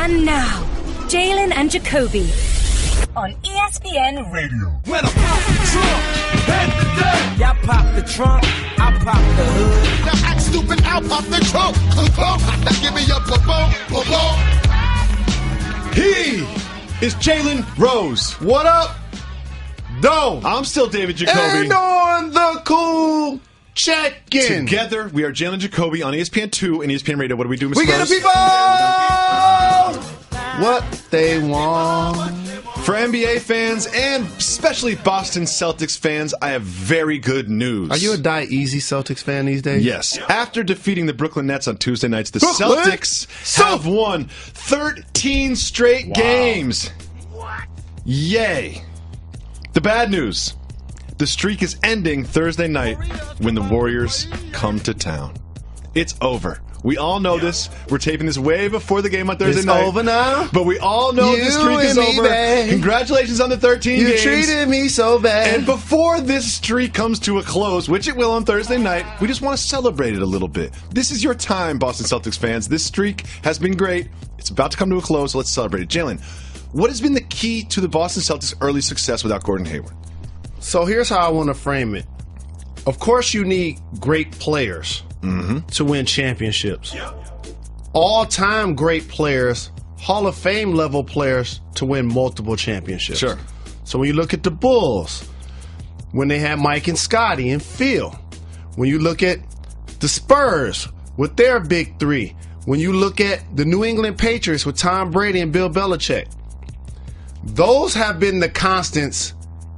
And now, Jalen and Jacoby on ESPN Radio. When I pop the trunk, head to death. Y'all pop the trunk, I pop the hood. Now act stupid, I'll pop the trunk. Now give me your boom. He is Jalen Rose. What up? Dome. I'm still David Jacoby. And on the cool check-in. Together, we are Jalen Jacoby on ESPN2 and ESPN Radio. What do we do, Mr. We get the people what they want. For NBA fans and especially Boston Celtics fans, I have very good news. Are you a die easy Celtics fan these days? Yes. After defeating the Brooklyn Nets on Tuesday nights, the Celtics have won 13 straight games. What? Yay. The bad news. The streak is ending Thursday night when the Warriors come to town. It's over. We all know this. We're taping this way before the game on Thursday night. It's over now. But we all know the streak is over. Babe. Congratulations on the 13 games. You treated me so bad. And before this streak comes to a close, which it will on Thursday night, we just want to celebrate it a little bit. This is your time, Boston Celtics fans. This streak has been great. It's about to come to a close, so let's celebrate it. Jalen, what has been the key to the Boston Celtics' early success without Gordon Hayward? So here's how I want to frame it. Of course, you need great players to win championships. All-time great players, Hall of Fame level players to win multiple championships. Sure. So when you look at the Bulls, when they had Mike and Scotty and Phil, when you look at the Spurs with their big three, when you look at the New England Patriots with Tom Brady and Bill Belichick, those have been the constants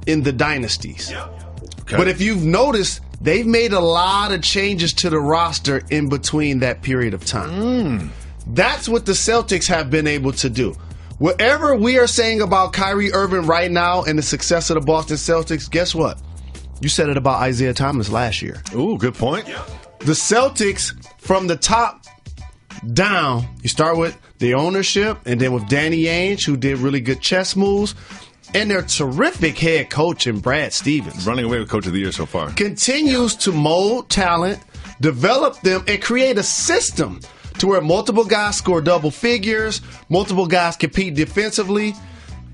in the dynasties. Okay. But if you've noticed, they've made a lot of changes to the roster in between that period of time. That's what the Celtics have been able to do. Whatever we are saying about Kyrie Irving right now and the success of the Boston Celtics, guess what? You said it about Isaiah Thomas last year. Ooh, good point. The Celtics, from the top down, you start with the ownership, and then with Danny Ainge, who did really good chess moves, and their terrific head coach in Brad Stevens. Running away with Coach of the Year so far. Continues to mold talent, develop them, and create a system to where multiple guys score double figures, multiple guys compete defensively,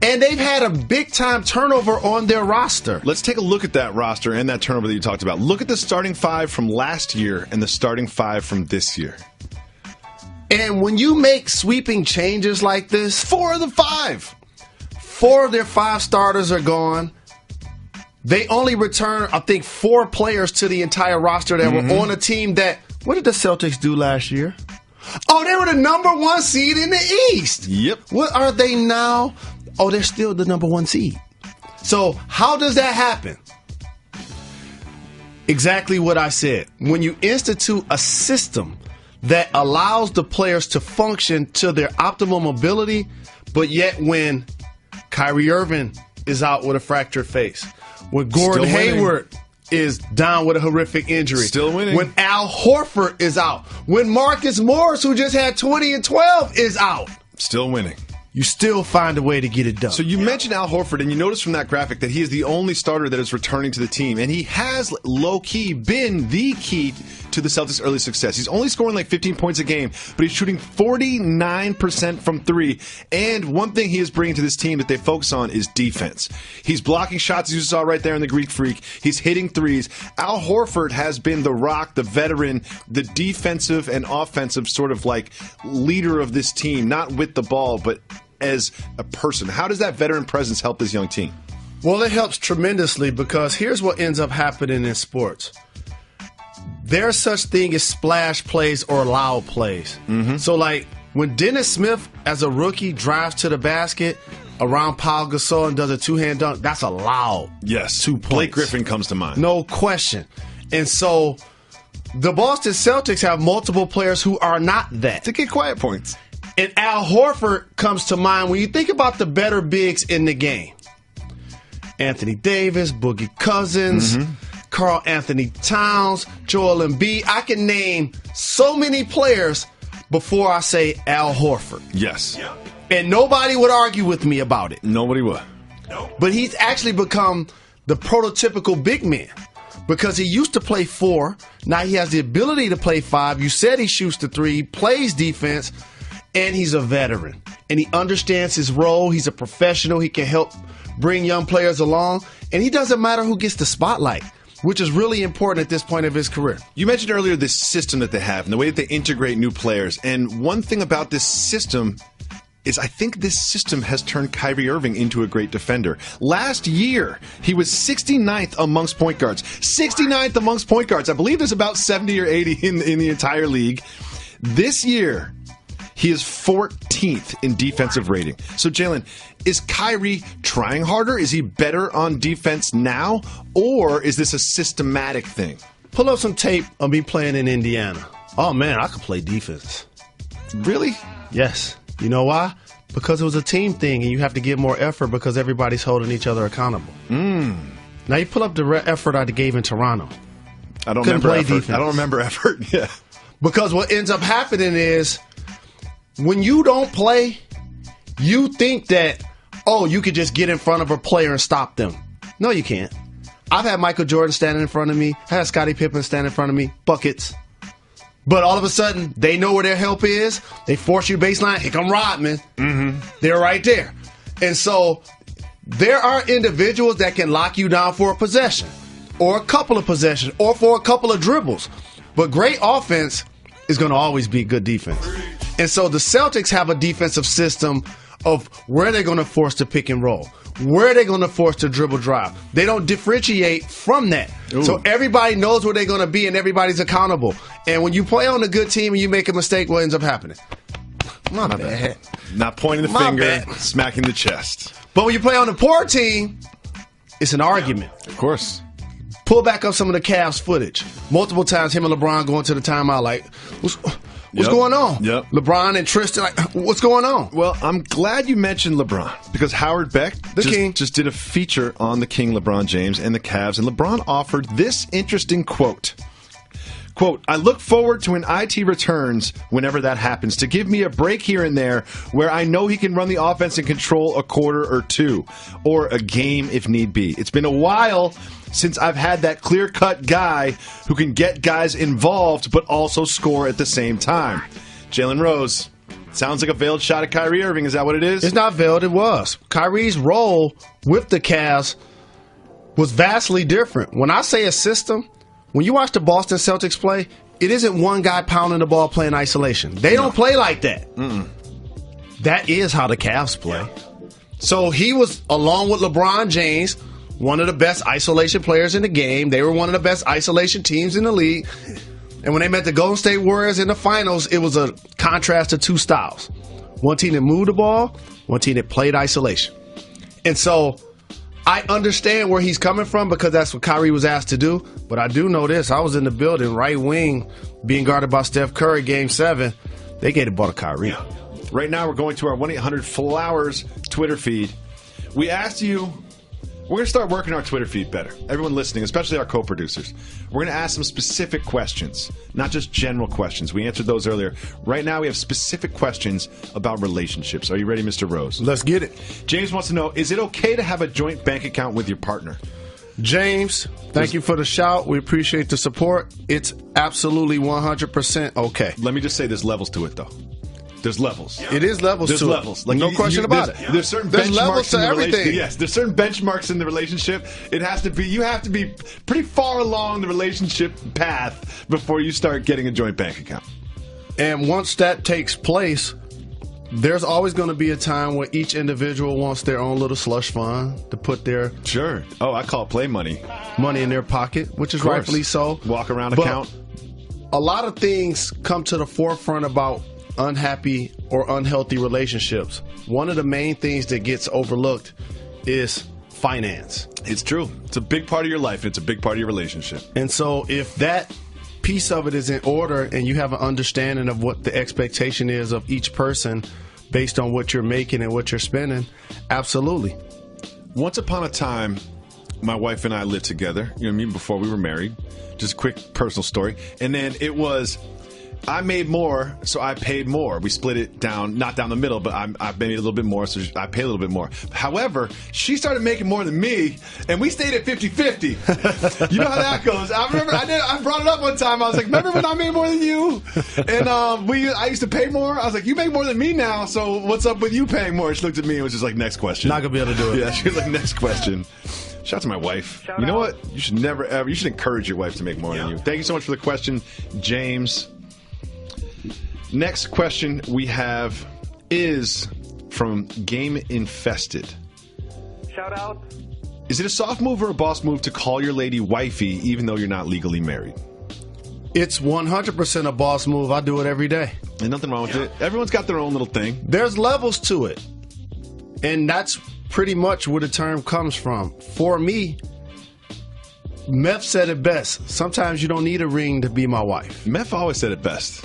and they've had a big-time turnover on their roster. Let's take a look at that roster and that turnover that you talked about. Look at the starting five from last year and the starting five from this year. And when you make sweeping changes like this, 4 of the 5. 4 of their 5 starters are gone. They only return, I think, 4 players to the entire roster that were on a team that, what did the Celtics do last year? Oh, they were the number 1 seed in the East. Yep. What are they now? Oh, they're still the number 1 seed. So how does that happen? Exactly what I said. When you institute a system that allows the players to function to their optimum ability, but yet when Kyrie Irving is out with a fractured face, when Gordon Hayward is down with a horrific injury, still winning, when Al Horford is out, when Marcus Morris, who just had 20 and 12, is out, still winning. You still find a way to get it done. So you mentioned Al Horford, and you notice from that graphic that he is the only starter that is returning to the team, and he has low-key been the key to the Celtics' early success. He's only scoring like 15 points a game, but he's shooting 49% from 3, and one thing he is bringing to this team that they focus on is defense. He's blocking shots, as you saw right there in the Greek Freak. He's hitting threes. Al Horford has been the rock, the veteran, the defensive and offensive sort of like leader of this team, not with the ball, but as a person. How does that veteran presence help this young team? Well, it helps tremendously because here's what ends up happening in sports. There's such thing as splash plays or loud plays. So like when Dennis Smith as a rookie drives to the basket around Paul Gasol and does a two-hand dunk, that's a loud 2 points. Blake Griffin comes to mind. No question. And so the Boston Celtics have multiple players who are not that. To get quiet points. And Al Horford comes to mind when you think about the better bigs in the game. Anthony Davis, Boogie Cousins, Karl Anthony Towns, Joel Embiid. I can name so many players before I say Al Horford. Yes. And nobody would argue with me about it. Nobody would. But he's actually become the prototypical big man because he used to play 4. Now he has the ability to play 5. You said he shoots the 3, plays defense, and he's a veteran. and he understands his role. He's a professional. He can help bring young players along, and he doesn't matter who gets the spotlight, which is really important at this point of his career. You mentioned earlier this system that they have and the way that they integrate new players. And one thing about this system is I think this system has turned Kyrie Irving into a great defender. Last year, he was 69th amongst point guards. 69th amongst point guards. I believe there's about 70 or 80 in the entire league. This year, he is 14th in defensive rating. So, Jalen, is Kyrie trying harder? Is he better on defense now? Or is this a systematic thing? Pull up some tape of me playing in Indiana. Oh, man, I could play defense. Really? Yes. You know why? Because it was a team thing, and you have to give more effort because everybody's holding each other accountable. Now, you pull up the effort I gave in Toronto. I don't Couldn't remember play effort. defense. I don't remember effort. Yeah. Because what ends up happening is when you don't play, you think that, oh, you could just get in front of a player and stop them. No, you can't. I've had Michael Jordan standing in front of me. I had Scottie Pippen standing in front of me. Buckets. But all of a sudden, they know where their help is. They force you baseline. Here come Rodman. They're right there. And so there are individuals that can lock you down for a possession or a couple of possessions or for a couple of dribbles. But great offense is going to always be good defense. And so the Celtics have a defensive system of where they're going to force the pick and roll, where they're going to force the dribble drive. They don't differentiate from that. Ooh. So everybody knows where they're going to be and everybody's accountable. And when you play on a good team and you make a mistake, what ends up happening? My bad. Not pointing the My finger, bad. smacking the chest. But when you play on a poor team, it's an argument. Of course. Pull back up some of the Cavs footage. Multiple times him and LeBron going to the timeout like, what's going on? Yep. LeBron and Tristan, like, what's going on? Well, I'm glad you mentioned LeBron because Howard Beck just did a feature on the King LeBron James and the Cavs, and LeBron offered this interesting quote. Quote, I look forward to when IT returns, whenever that happens, to give me a break here and there where I know he can run the offense and control a quarter or two, or a game if need be. It's been a while since I've had that clear-cut guy who can get guys involved but also score at the same time. Jalen Rose, sounds like a veiled shot at Kyrie Irving. Is that what it is? It's not veiled, it was. Kyrie's role with the Cavs was vastly different. When I say a system, when you watch the Boston Celtics play, it isn't one guy pounding the ball playing isolation. They don't play like that. That is how the Cavs play. So he was, along with LeBron James, one of the best isolation players in the game. They were one of the best isolation teams in the league. And when they met the Golden State Warriors in the finals, it was a contrast to two styles. One team that moved the ball, one team that played isolation. And so I understand where he's coming from because that's what Kyrie was asked to do. But I do know this. I was in the building, right wing, being guarded by Steph Curry, Game 7. They gave the ball to Kyrie. Right now, we're going to our 1-800-FLOWERS Twitter feed. We asked you, we're going to start working our Twitter feed better. Everyone listening, especially our co-producers. We're going to ask some specific questions, not just general questions. We answered those earlier. Right now, we have specific questions about relationships. Are you ready, Mr. Rose? Let's get it. James wants to know, is it okay to have a joint bank account with your partner? James, thank you for the shout. We appreciate the support. It's absolutely 100% okay. Let me just say there's levels to it, though. There's levels. It is levels there's to levels. it. Like, no question about it. There's certain there's benchmarks levels to in the everything. Yes, there's certain benchmarks in the relationship. It has to be. You have to be pretty far along the relationship path before you start getting a joint bank account. And once that takes place, there's always going to be a time where each individual wants their own little slush fund to put their I call it play money in their pocket, which is rightfully so. Walk around account. A lot of things come to the forefront about unhappy or unhealthy relationships. One of the main things that gets overlooked is finance. It's true. It's a big part of your life. It's a big part of your relationship. And so if that piece of it is in order and you have an understanding of what the expectation is of each person based on what you're making and what you're spending, absolutely. Once upon a time, my wife and I lived together, even before we were married. Just a quick personal story. And then it was I made more, so I paid more. We split it down, not down the middle, but I made a little bit more, so I paid a little bit more. However, she started making more than me, and we stayed at 50-50. You know how that goes. I remember I brought it up one time. I was like, remember when I made more than you? And I used to pay more. I was like, you make more than me now, so what's up with you paying more? She looked at me and was just like, next question. Not going to be able to do it. Yeah, she was like, next question. Shout out to my wife. You know what? You should never, ever, you should encourage your wife to make more than you. Thank you so much for the question, James. Next question we have is from Game Infested. Shout out. Is it a soft move or a boss move to call your lady wifey even though you're not legally married? It's 100% a boss move. I do it every day. There's nothing wrong with it. Everyone's got their own little thing. There's levels to it. And that's pretty much where the term comes from. For me, Meth said it best. Sometimes you don't need a ring to be my wife. Meth always said it best.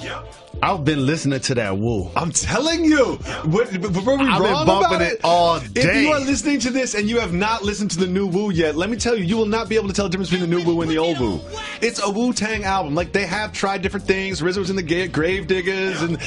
I've been listening to that woo. I'm telling you. Were we I've wrong been bumping about it all day. If you are listening to this and you have not listened to the new Woo yet, let me tell you, you will not be able to tell the difference between the new Woo and the old Woo. It's a Wu-Tang album. Like, they have tried different things. RZA was in the Grave Diggers, and,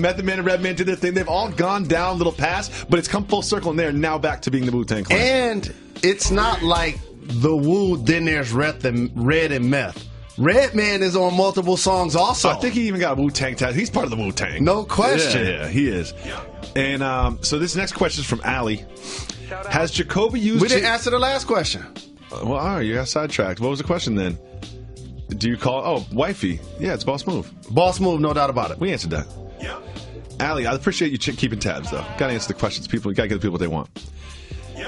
Method Man and Redman did their thing. They've all gone down a little past, but it's come full circle, and they're now back to being the Wu-Tang Clan. And it's not like the Woo, then there's Red and Meth. Redman is on multiple songs also. I think he even got a Wu-Tang tattoo. He's part of the Wu-Tang. No question. Yeah, he is. And so this next question is from Allie. Has Jacoby used... We didn't answer the last question. Well, all right, you got sidetracked. What was the question then? Do you call... Oh, wifey. Yeah, it's boss move. Boss move, no doubt about it. We answered that. Allie, I appreciate you keeping tabs, though. Got to answer the questions. You got to give the people what they want.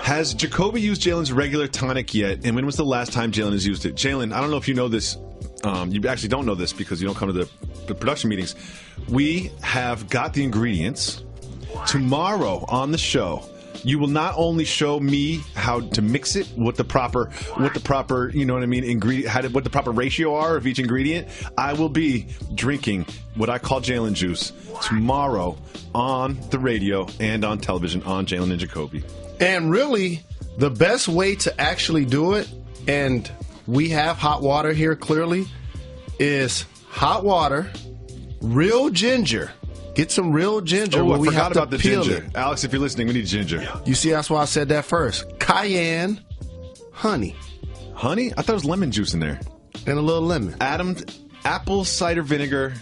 Has Jacoby used Jalen's regular tonic yet? And when was the last time Jalen has used it? Jalen, I don't know if you know this. You actually don't know this because you don't come to the production meetings. We have got the ingredients. Tomorrow on the show, you will not only show me how to mix it, what the proper, you know what I mean, ingredient, what the proper ratio are of each ingredient. I will be drinking what I call Jalen juice tomorrow on the radio and on television on Jalen and Jacoby. And really, the best way to actually do it, and we have hot water here clearly, is hot water, real ginger. Get some real ginger. Oh, I we forgot have to about the peel ginger. it. Alex, if you're listening, we need ginger. You see, that's why I said that first. Cayenne, honey. Honey? I thought it was lemon juice in there. And a little lemon. Apple cider vinegar,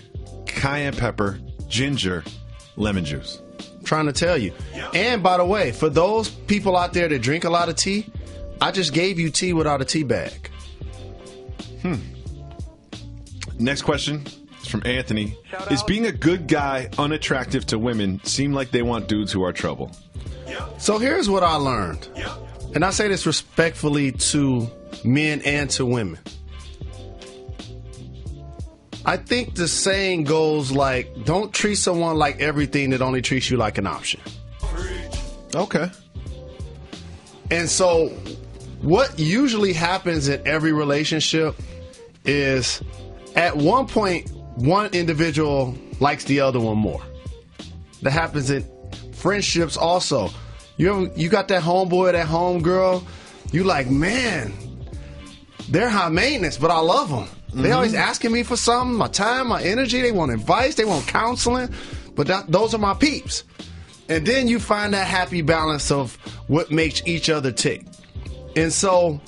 cayenne pepper, ginger, lemon juice. Trying to tell you. And by the way, for those people out there that drink a lot of tea, I just gave you tea without a tea bag. Next question is from Anthony. Is being a good guy unattractive to women? Seem like they want dudes who are trouble. So here's what I learned. And I say this respectfully to men and to women. I think the saying goes like, don't treat someone like everything that only treats you like an option. Okay. And so what usually happens in every relationship is at one point, one individual likes the other one more. That happens in friendships also. You got that homeboy, that homegirl, you like, man, they're high maintenance, but I love them. They always asking me for something, my time, my energy. They want advice, they want counseling, but those are my peeps. And then you find that happy balance of what makes each other tick. And so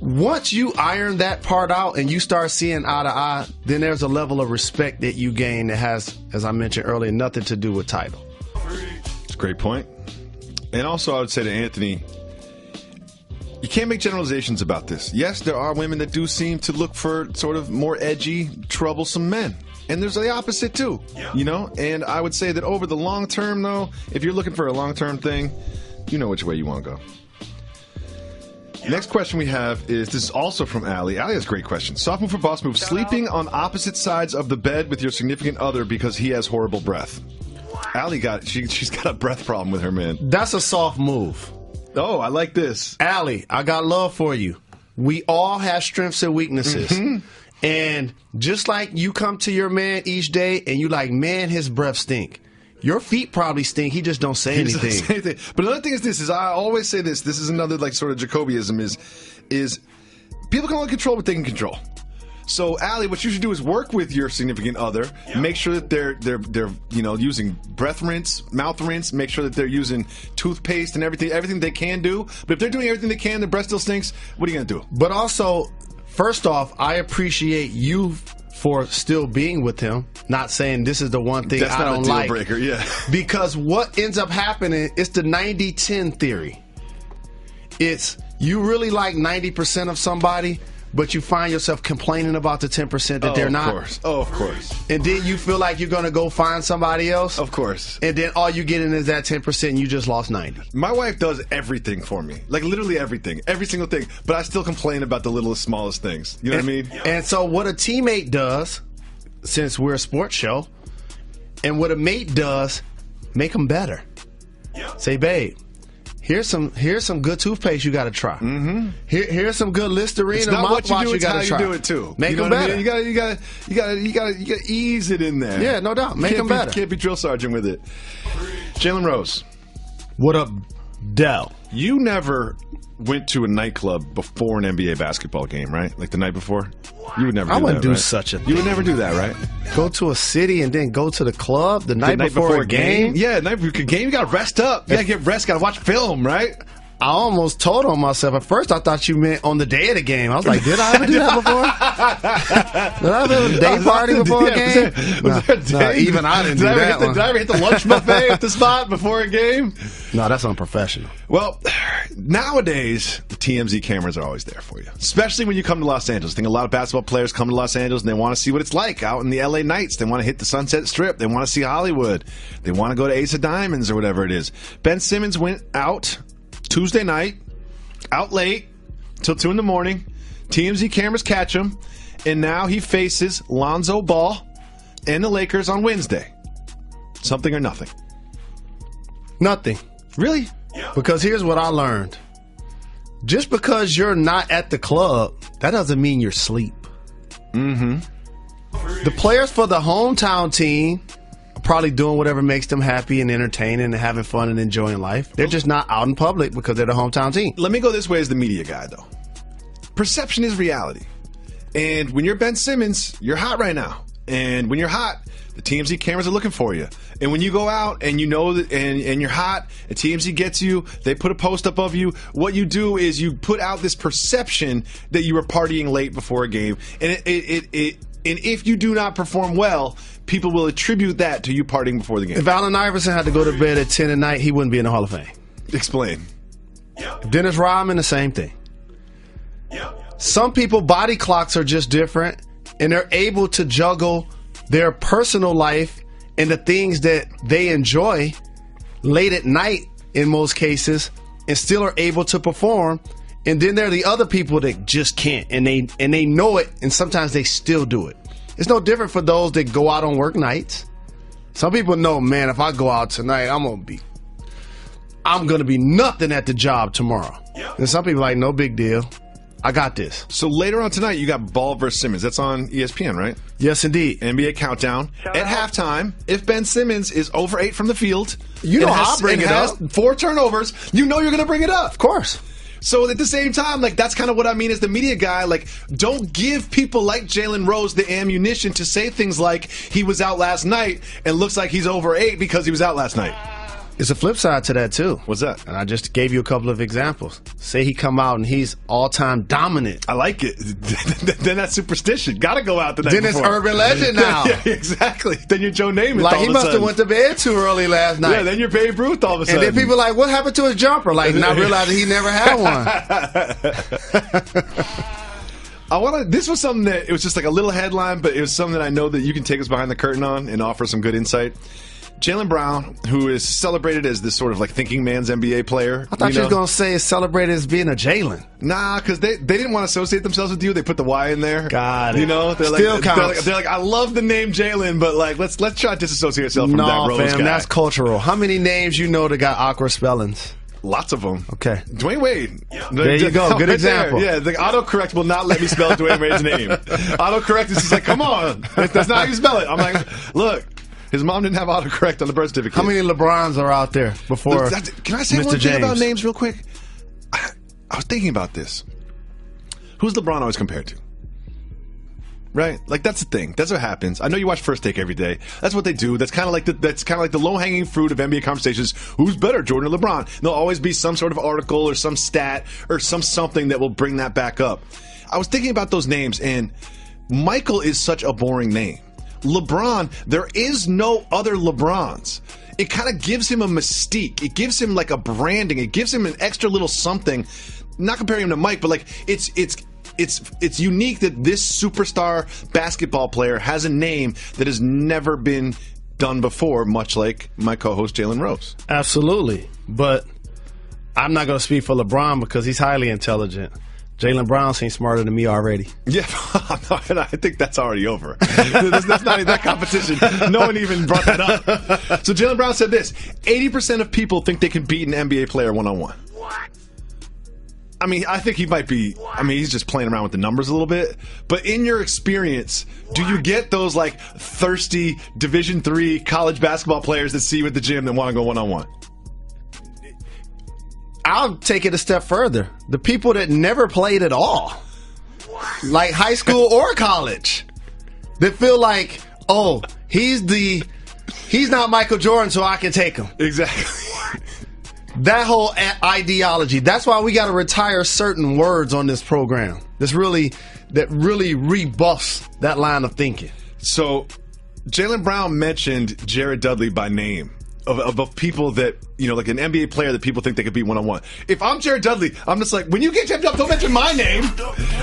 once you iron that part out and you start seeing eye to eye, then there's a level of respect that you gain that has, as I mentioned earlier, nothing to do with title. It's a great point. And also I would say to Anthony, you can't make generalizations about this. Yes, there are women that do seem to look for sort of more edgy, troublesome men. And there's the opposite too, And I would say that over the long term, though, if you're looking for a long-term thing, you know which way you want to go. Next question we have is, this is also from Allie. Allie has a great question. Soft move for boss move. Sleeping on opposite sides of the bed with your significant other because he has horrible breath. Allie she's got a breath problem with her man. That's a soft move. Oh, I like this. Allie, I got love for you. We all have strengths and weaknesses. And just like you come to your man each day and you like, man, his breath stink. Your feet probably stink. He just don't say anything. But another thing is I always say this. This is another like sort of Jacobyism is people can only control what they can control. So, Allie, what you should do is work with your significant other. Make sure that they're using breath rinse, mouth rinse. Make sure that they're using toothpaste and everything they can do. But if they're doing everything they can, the breath still stinks. What are you gonna do? But also, first off, I appreciate you for still being with him. Not saying this is the one thing I don't like. That's not a deal breaker, yeah. Because what ends up happening, it's the 90-10 theory. It's you really like 90% of somebody, but you find yourself complaining about the 10% that they're not. Of course. And then you feel like you're going to go find somebody else. Of course. And then all you get in is that 10% and you just lost 90. My wife does everything for me. Like literally everything. Every single thing. But I still complain about the littlest, smallest things. You know what I mean? And so what a teammate does, since we're a sports show, and what a mate does, make them better. Say, babe, here's some good toothpaste you got to try. Mm-hmm. Here's some good Listerine and mouthwash you got to try. How you do it too. Make them better. I mean? You gotta ease it in there. Yeah, no doubt. Make them better. Can't be drill sergeant with it. Jalen Rose. What up, Dell? You never went to a nightclub before an NBA basketball game, right? Like the night before? You would never do that, I wouldn't do right? such a thing. You would never do that, right? Go to a city and then go to the club the night before a game? Yeah, night before a game, you got to rest up. You got to get rest, got to watch film, right? I almost told on myself. At first, I thought you meant on the day of the game. I was like, did I ever do that before? Did I ever have a day party before a game? Was there a day? No, even I didn't do that one. Did I ever hit the lunch buffet at the spot before a game? No, that's unprofessional. Well, nowadays, the TMZ cameras are always there for you, especially when you come to Los Angeles. I think a lot of basketball players come to Los Angeles and they want to see what it's like out in the LA Nights. They want to hit the Sunset Strip. They want to see Hollywood. They want to go to Ace of Diamonds or whatever it is. Ben Simmons went out Tuesday night, out late, till 2 in the morning. TMZ cameras catch him, and now he faces Lonzo Ball and the Lakers on Wednesday. Something or nothing? Nothing. Really? Because here's what I learned. Just because you're not at the club, that doesn't mean you're asleep. Mm-hmm. The players for the hometown team are probably doing whatever makes them happy and entertaining and having fun and enjoying life. They're just not out in public because they're the hometown team. Let me go this way as the media guy, though. Perception is reality. And when you're Ben Simmons, you're hot right now. And when you're hot, the TMZ cameras are looking for you. And when you go out and you know that and you're hot, and TMZ gets you, they put a post up of you, what you do is you put out this perception that you were partying late before a game. And and if you do not perform well, people will attribute that to you partying before the game. If Allen Iverson had to go to bed at 10 at night, he wouldn't be in the Hall of Fame. Explain. Dennis Rodman, the same thing. Some people, body clocks are just different, and they're able to juggle their personal life and the things that they enjoy late at night in most cases, and still are able to perform. And then there are the other people that just can't, and they know it, and sometimes they still do it. It's no different for those that go out on work nights. Some people know, man, if I go out tonight, I'm gonna be nothing at the job tomorrow. And some people are like, no big deal. I got this. So later on tonight, you got Ball versus Simmons. That's on ESPN, right? Yes, indeed. NBA Countdown. At halftime, if Ben Simmons is over 8 from the field, you know I'll bring it up. 4 turnovers, you know you're going to bring it up. Of course. So at the same time, like that's kind of what I mean as the media guy. Like, don't give people like Jalen Rose the ammunition to say things like he was out last night and looks like he's over 8 because he was out last night. It's a flip side to that, too. What's that? And I just gave you a couple of examples. Say he come out and he's all-time dominant. I like it. Then that's superstition. Got to go out the night before. Then it's urban legend now. Yeah, exactly. Then you're Joe Namath. Like he must have went to bed too early last night. Yeah, then you're Babe Ruth all of a sudden. And then people are like, what happened to his jumper? Like, not realizing he never had one. This was something that, it was just like a little headline, but it was something that I know that you can take us behind the curtain on and offer some good insight. Jaylen Brown, who is celebrated as this sort of like thinking man's NBA player. I thought you were going to say is celebrated as being a Jalen. Nah, because they didn't want to associate themselves with you. They put the Y in there. Got it. You know, they're Still like, counts. They're like, I love the name Jalen, but like, let's try to disassociate ourselves from that Rose fam, guy. That's cultural. How many names you know that got awkward spellings? Lots of them. Okay. Dwayne Wade. There you go. Good example. There. Yeah, the autocorrect will not let me spell Dwayne Wade's name. Autocorrect is just like, come on. That's not how you spell it. I'm like, look. His mom didn't have autocorrect on the birth certificate. How many LeBrons are out there before Can I say Mr. one James? thing about names real quick? I was thinking about this. Who's LeBron always compared to? Right? Like, that's the thing. That's what happens. I know you watch First Take every day. That's what they do. That's kind of like the low-hanging fruit of NBA conversations. Who's better, Jordan or LeBron? And there'll always be some sort of article or some stat or something that will bring that back up. I was thinking about those names, and Michael is such a boring name. LeBron, there is no other LeBrons. It kind of gives him a mystique. It gives him like a branding. It gives him an extra little something. Not comparing him to Mike, but like it's unique that this superstar basketball player has a name that has never been done before, much like my co-host Jalen Rose. Absolutely. But I'm not going to speak for LeBron because he's highly intelligent. Jalen Brown seems smarter than me already. Yeah, I think that's already over. That's not even that competition. No one even brought that up. So Jalen Brown said this: 80% of people think they can beat an NBA player one-on-one. What? I mean, I think he might be. I mean, he's just playing around with the numbers a little bit. But in your experience, do you get those like thirsty Division III college basketball players that see you at the gym that want to go one-on-one? I'll take it a step further. The people that never played at all, like high school or college, that feel like, oh, he's not Michael Jordan, so I can take him. Exactly. That whole ideology. That's why we got to retire certain words on this program. That really rebuffs that line of thinking. So, Jalen Brown mentioned Jared Dudley by name. Of people that, you know, like an NBA player that people think they could beat one-on-one. If I'm Jared Dudley, I'm just like, when you get jammed up, don't mention my name.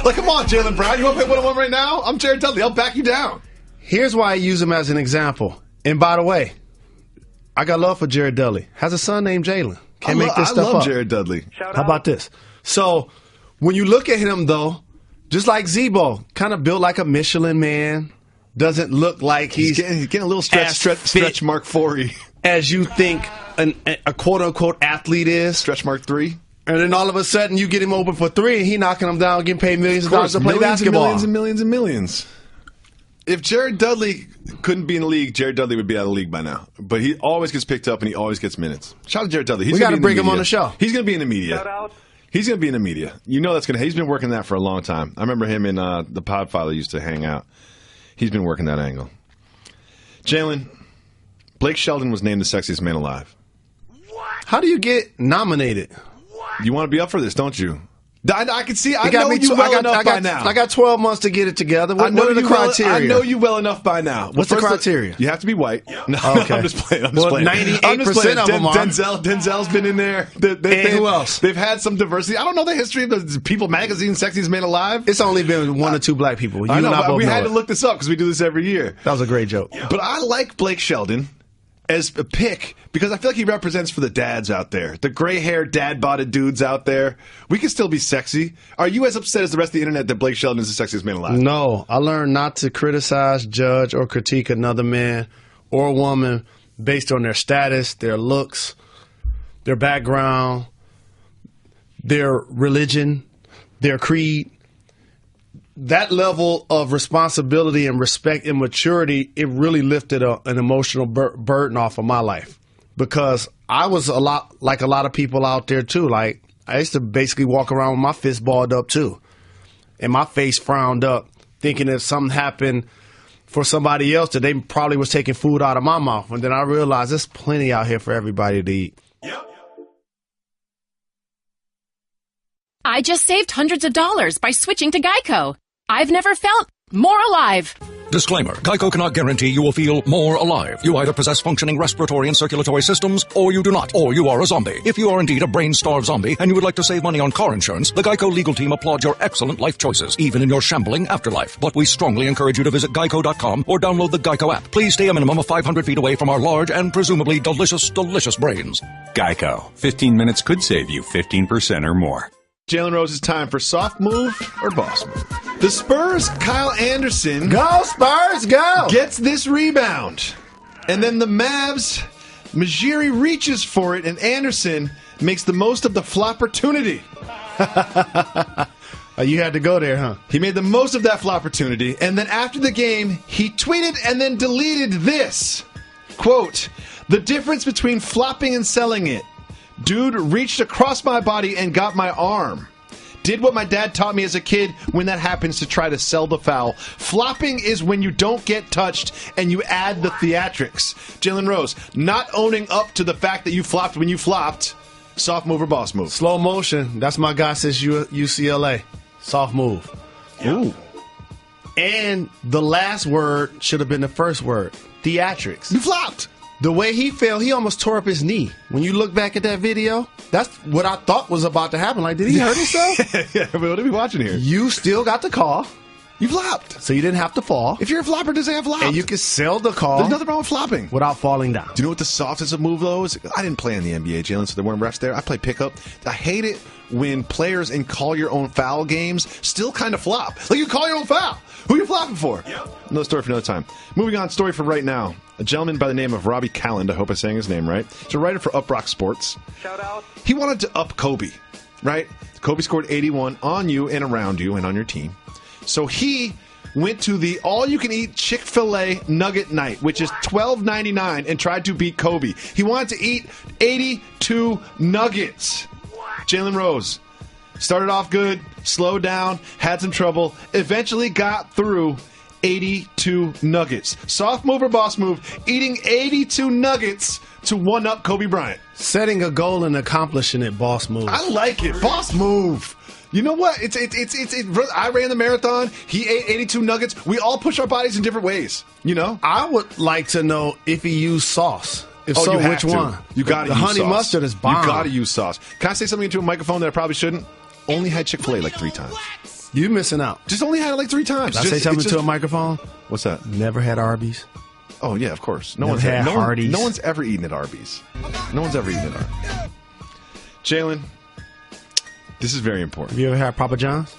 Like, come on, Jalen Brown, you want to play one-on-one right now? I'm Jared Dudley. I'll back you down. Here's why I use him as an example. And by the way, I got love for Jared Dudley. Has a son named Jalen. Can't make this stuff up. I love Jared Dudley. How about this? So, when you look at him, though, just like Zebo, kind of built like a Michelin man. Doesn't look like he's getting a little stretch mark 4-y. As you think a quote-unquote athlete is. Stretch mark 3. And then all of a sudden you get him open for 3 and he knocking them down, getting paid millions of dollars to play basketball. Millions and millions and millions. If Jared Dudley couldn't be in the league, Jared Dudley would be out of the league by now. But he always gets picked up and he always gets minutes. Shout out to Jared Dudley. We got to bring him on the show. He's going to be in the media. Shout out. He's going to be in the media. You know that's going to. He's been working that for a long time. I remember him in the Podfather used to hang out. He's been working that angle. Jalen, Blake Shelton was named the sexiest man alive. What? How do you get nominated? What? You want to be up for this, don't you? I can see. I know you well enough by now. I got 12 months to get it together. What are the criteria? I know you well enough by now. What's the criteria? You have to be white. No, okay. I'm just playing. 98% of them are. Denzel's been in there. Who else? They've had some diversity. I don't know the history of the People Magazine Sexiest Man Alive. It's only been 1 or 2 black people. I know, but we had to look this up because we do this every year. That was a great joke. But I like Blake Shelton as a pick because I feel like he represents for the dads out there, the gray-haired, dad-bodied dudes out there. We can still be sexy. Are you as upset as the rest of the internet that Blake Shelton is the sexiest man alive? No. I learned not to criticize, judge, or critique another man or woman based on their status, their looks, their background, their religion, their creed. That level of responsibility and respect and maturity, it really lifted an emotional burden off of my life because I was a lot like a lot of people out there too. Like I used to basically walk around with my fist balled up too and my face frowned up thinking if something happened for somebody else that they probably was taking food out of my mouth. And then I realized there's plenty out here for everybody to eat. I just saved hundreds of dollars by switching to Geico. I've never felt more alive. Disclaimer. Geico cannot guarantee you will feel more alive. You either possess functioning respiratory and circulatory systems, or you do not, or you are a zombie. If you are indeed a brain-starved zombie and you would like to save money on car insurance, the Geico legal team applauds your excellent life choices, even in your shambling afterlife. But we strongly encourage you to visit geico.com or download the Geico app. Please stay a minimum of 500 feet away from our large and presumably delicious, delicious brains. Geico. 15 minutes could save you 15% or more. Jalen Rose, it's time for soft move or boss move. The Spurs, Kyle Anderson. Go Spurs, go! Gets this rebound. And then the Mavs, Majiri reaches for it, and Anderson makes the most of the flopportunity. You had to go there, huh? He made the most of that flopportunity, and then after the game, he tweeted and then deleted this. Quote, "The difference between flopping and selling it. Dude reached across my body and got my arm. Did what my dad taught me as a kid when that happens to try to sell the foul. Flopping is when you don't get touched and you add the theatrics. Jalen Rose, not owning up to the fact that you flopped when you flopped. Soft move or boss move? Slow motion. That's my guy since UCLA. Soft move. Ooh. And the last word should have been the first word. Theatrics. You flopped. The way he fell, he almost tore up his knee. When you look back at that video, that's what I thought was about to happen. Like, did he hurt himself? Yeah, what are we watching here? You still got the call. You flopped. So you didn't have to fall. If you're a flopper, does it have flopped? And you can sell the call. There's nothing wrong with flopping. Without falling down. Do you know what the softest of move, though, is? I didn't play in the NBA, Jalen, so there weren't refs there. I play pickup. I hate it when players in call-your-own-foul games still kind of flop. Like, you call your own foul. Who are you flopping for? Yep. Another story for another time. Moving on, story for right now. A gentleman by the name of Robbie Calland, I hope I'm saying his name right. He's a writer for Uprock Sports. Shout out. He wanted to up Kobe, right? Kobe scored 81 on you and around you and on your team. So he went to the all-you-can-eat Chick-fil-A Nugget Night, which is $12.99, and tried to beat Kobe. He wanted to eat 82 nuggets. Jalen Rose started off good, slowed down, had some trouble, eventually got through 82 nuggets. Soft move or boss move, eating 82 nuggets to one-up Kobe Bryant. Setting a goal and accomplishing it, boss move. I like it. Boss move. You know what? I ran the marathon. He ate 82 nuggets. We all push our bodies in different ways, you know? I would like to know if he used sauce. If so, you have which to. one? You got to use the honey sauce. mustard is bomb. You got to use sauce. Can I say something into a microphone that I probably shouldn't? Only had Chick-fil-A like 3 times. You missing out. Just only had it like 3 times. Did I say something to a microphone? What's that? Never had Arby's. Oh, yeah, of course. Never had Hardee's. No one's ever eaten at Arby's. No one's ever eaten at Arby's. Jalen, this is very important. Have you ever had Papa John's?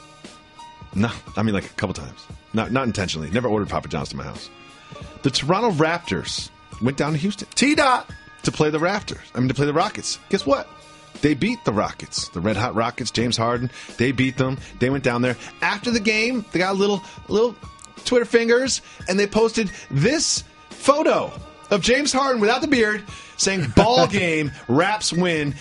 No, I mean like a couple times. Not intentionally. Never ordered Papa John's to my house. The Toronto Raptors went down to Houston. T-Dot. To play the to play the Rockets. Guess what? They beat the Rockets. The Red Hot Rockets, James Harden. They beat them. They went down there. After the game, they got little Twitter fingers, and they posted this photo of James Harden without the beard saying, ball game, Raps win,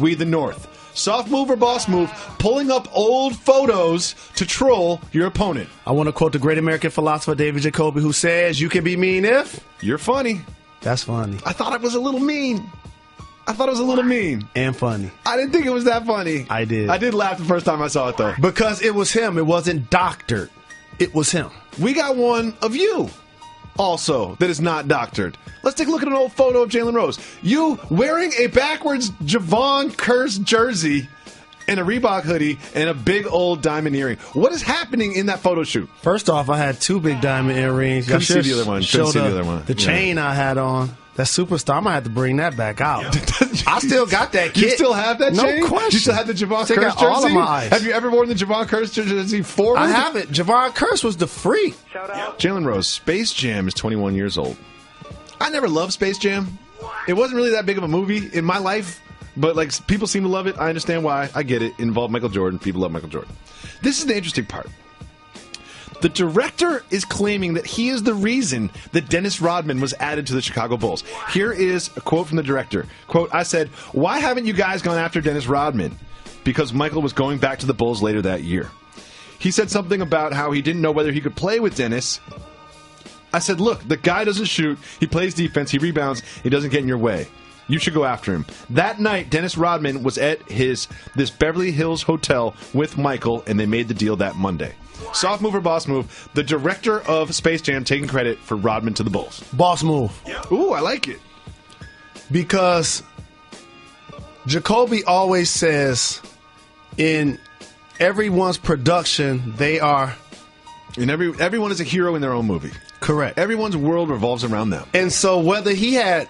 #We the North. Soft move or boss move, pulling up old photos to troll your opponent. I want to quote the great American philosopher David Jacoby, who says, you can be mean if... You're funny. That's funny. I thought I was a little mean. And funny. I didn't think it was that funny. I did. I did laugh the first time I saw it, though. Because it was him. It wasn't doctored. It was him. We got one of you also that is not doctored. Let's take a look at an old photo of Jalen Rose. You wearing a backwards Javon Curse jersey and a Reebok hoodie and a big old diamond earring. What is happening in that photo shoot? First off, I had 2 big diamond earrings. Couldn't see the other one. The chain I had on. That superstar, I'm going to have to bring that back out. I still got that kit. You still have that chain? No question. You still have the Javon Curse jersey? All of my eyes. Have you ever worn the Javon Curse jersey forward? I haven't. Javon Curse was the freak. Shout out. Jalen Rose, Space Jam is 21 years old. I never loved Space Jam. It wasn't really that big of a movie in my life, but like people seem to love it. I understand why. I get it. It involved Michael Jordan. People love Michael Jordan. This is the interesting part. The director is claiming that he is the reason that Dennis Rodman was added to the Chicago Bulls. Here is a quote from the director. Quote, I said, why haven't you guys gone after Dennis Rodman? Because Michael was going back to the Bulls later that year. He said something about how he didn't know whether he could play with Dennis. I said, look, the guy doesn't shoot. He plays defense. He rebounds. He doesn't get in your way. You should go after him. That night, Dennis Rodman was at this Beverly Hills hotel with Michael, and they made the deal that Monday. Soft move or boss move, the director of Space Jam taking credit for Rodman to the Bulls. Boss move. Ooh, I like it. Because Jacoby always says in everyone's production, they are... And everyone is a hero in their own movie. Correct. Everyone's world revolves around them. And so whether he had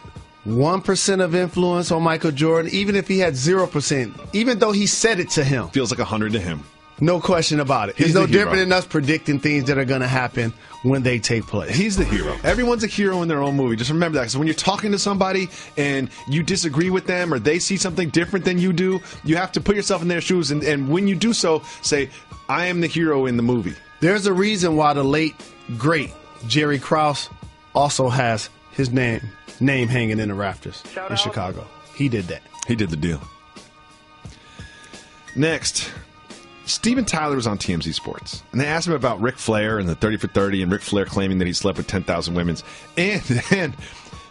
1% of influence on Michael Jordan, even if he had 0%, even though he said it to him. Feels like 100 to him. No question about it. He's no different than us predicting things that are going to happen when they take place. He's the hero. Everyone's a hero in their own movie. Just remember that. Because when you're talking to somebody and you disagree with them or they see something different than you do, you have to put yourself in their shoes. And when you do so, say, I am the hero in the movie. There's a reason why the late, great Jerry Krause also has his name hanging in the rafters in Chicago. He did that. He did the deal. Next. Steven Tyler was on TMZ Sports, and they asked him about Ric Flair and the 30 for 30, and Ric Flair claiming that he slept with 10,000 women. And then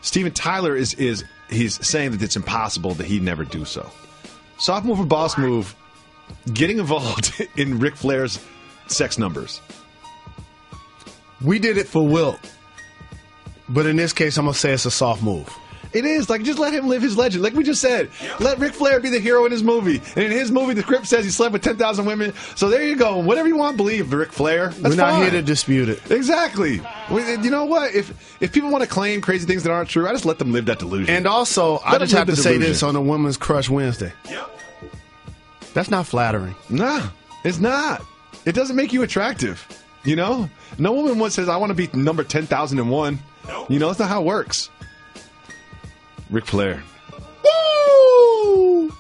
Steven Tyler he's saying that it's impossible that he'd never do so. Soft move or boss move, getting involved in Ric Flair's sex numbers. We did it for Wilt, but in this case, I'm gonna say it's a soft move. It is. Like, just let him live his legend. Like we just said, let Ric Flair be the hero in his movie. And in his movie, the script says he slept with 10,000 women. So there you go. Whatever you want to believe, Ric Flair. That's We're not fine. here to dispute it. Exactly. You know what? If people want to claim crazy things that aren't true, I just let them live that delusion. And also, I just have to say this on the Women's Crush Wednesday. That's not flattering. No, it's not. It doesn't make you attractive. You know? No woman once says, I want to be number 10,001. You know, that's not how it works. Ric Flair. Woo!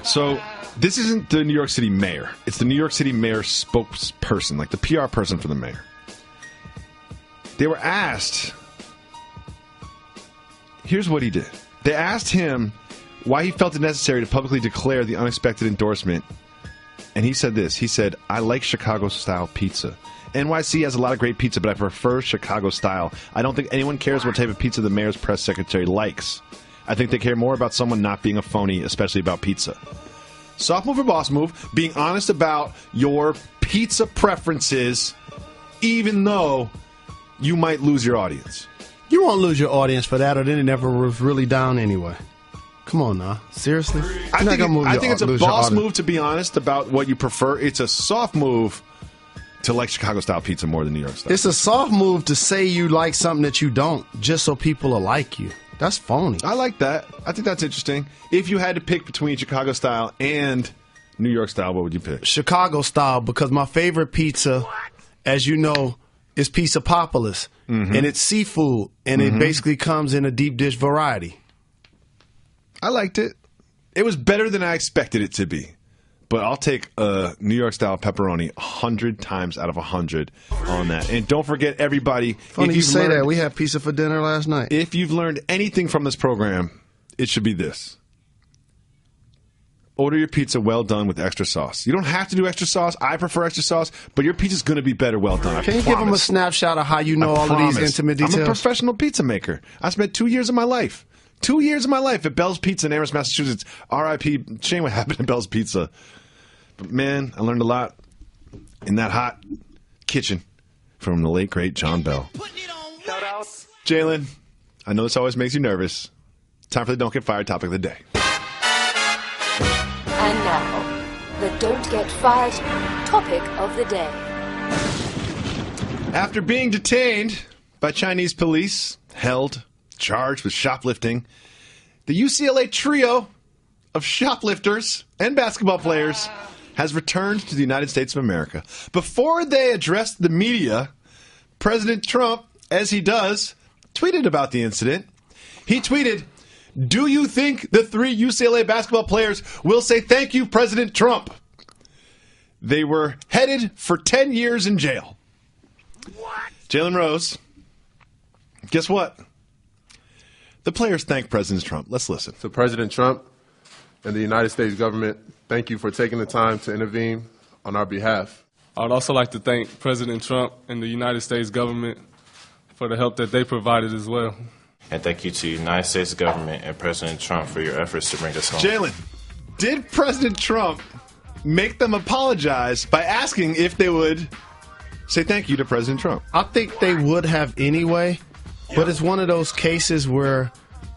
So, this isn't the New York City mayor. It's the New York City mayor's spokesperson, like the PR person for the mayor. They were asked, here's what he did. They asked him why he felt it necessary to publicly declare the unexpected endorsement. And he said this. He said, I like Chicago-style pizza. NYC has a lot of great pizza, but I prefer Chicago style. I don't think anyone cares what type of pizza the mayor's press secretary likes. I think they care more about someone not being a phony, especially about pizza. Soft move or boss move, being honest about your pizza preferences, even though you might lose your audience. You won't lose your audience for that, or then it never was really down anyway. Come on now. Seriously? I think it's a boss move to be honest about what you prefer. It's a soft move to like Chicago-style pizza more than New York style. It's a soft move to say you like something that you don't, just so people will like you. That's phony. I like that. I think that's interesting. If you had to pick between Chicago-style and New York style, what would you pick? Chicago-style, because my favorite pizza, as you know, is Pizzapopolis. Mm-hmm. And it's seafood, and it basically comes in a deep dish variety. I liked it. It was better than I expected it to be. But I'll take a New York-style pepperoni 100 times out of 100 on that. And don't forget, everybody. Funny you say that. We had pizza for dinner last night. If you've learned anything from this program, it should be this. Order your pizza well done with extra sauce. You don't have to do extra sauce. I prefer extra sauce, but your pizza's going to be better well done. Can you give them a snapshot of how you know all of these intimate details? I'm a professional pizza maker. I spent 2 years of my life. 2 years of my life at Bell's Pizza in Amherst, Massachusetts. R.I.P. Shame what happened at Bell's Pizza. But, man, I learned a lot in that hot kitchen from the late, great John Bell. Shout out. Jalen, I know this always makes you nervous. Time for the Don't Get Fired topic of the day. And now, the Don't Get Fired topic of the day. After being detained by Chinese police, held, charged with shoplifting, the UCLA trio of shoplifters and basketball players has returned to the United States of America. Before they addressed the media, President Trump, as he does, tweeted about the incident. He tweeted, "Do you think the 3 UCLA basketball players will say thank you, President Trump?" They were headed for 10 years in jail. What? Jalen Rose, guess what? The players thank President Trump. Let's listen. To President Trump and the United States government, thank you for taking the time to intervene on our behalf. I would also like to thank President Trump and the United States government for the help that they provided as well. And thank you to the United States government and President Trump for your efforts to bring us home. Jalen, did President Trump make them apologize by asking if they would say thank you to President Trump? I think they would have anyway, but it's one of those cases where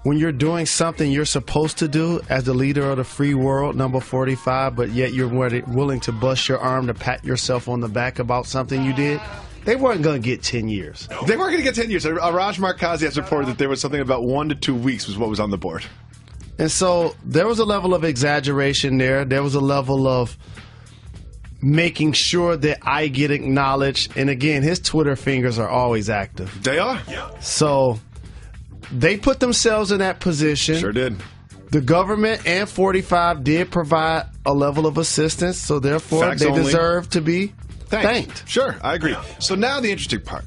when you're doing something you're supposed to do as the leader of the free world, number 45, but yet you're willing to bust your arm to pat yourself on the back about something you did, they weren't going to get 10 years. They weren't going to get 10 years. Raj Markazi has reported that there was something about 1 to 2 weeks was what was on the board. And so there was a level of exaggeration there. There was a level of making sure that I get acknowledged. And again, his Twitter fingers are always active. They are? So they put themselves in that position. Sure did. The government and 45 did provide a level of assistance, so therefore Facts they only. deserve to be thanked. Sure, I agree. So now the interesting part.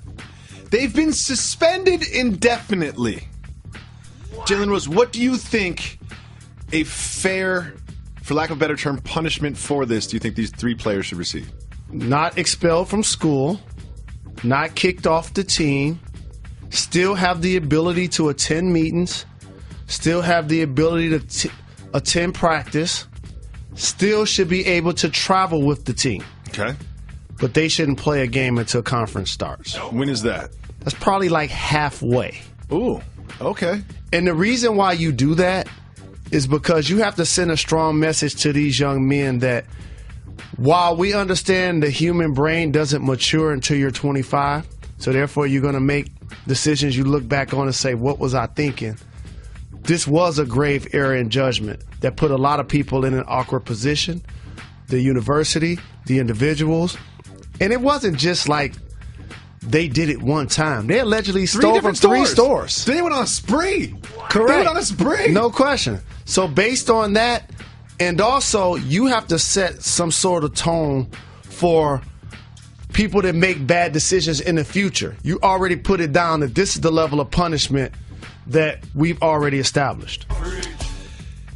They've been suspended indefinitely. Jalen Rose, what do you think a fair for lack of a better term, punishment for this do you think these 3 players should receive? Not expelled from school, not kicked off the team, still have the ability to attend meetings, still have the ability to attend practice, still should be able to travel with the team. Okay. But they shouldn't play a game until conference starts. When is that? That's probably like halfway. Ooh, okay. And the reason why you do that is because you have to send a strong message to these young men that while we understand the human brain doesn't mature until you're 25, so therefore you're going to make decisions you look back on and say, what was I thinking? This was a grave error in judgment that put a lot of people in an awkward position, the university, the individuals. And it wasn't just like they did it one time. They allegedly stole from 3 stores. They went on a spree. Correct. They went on a spree. No question. So based on that, and also you have to set some sort of tone for people that make bad decisions in the future. You already put it down that this is the level of punishment that we've already established.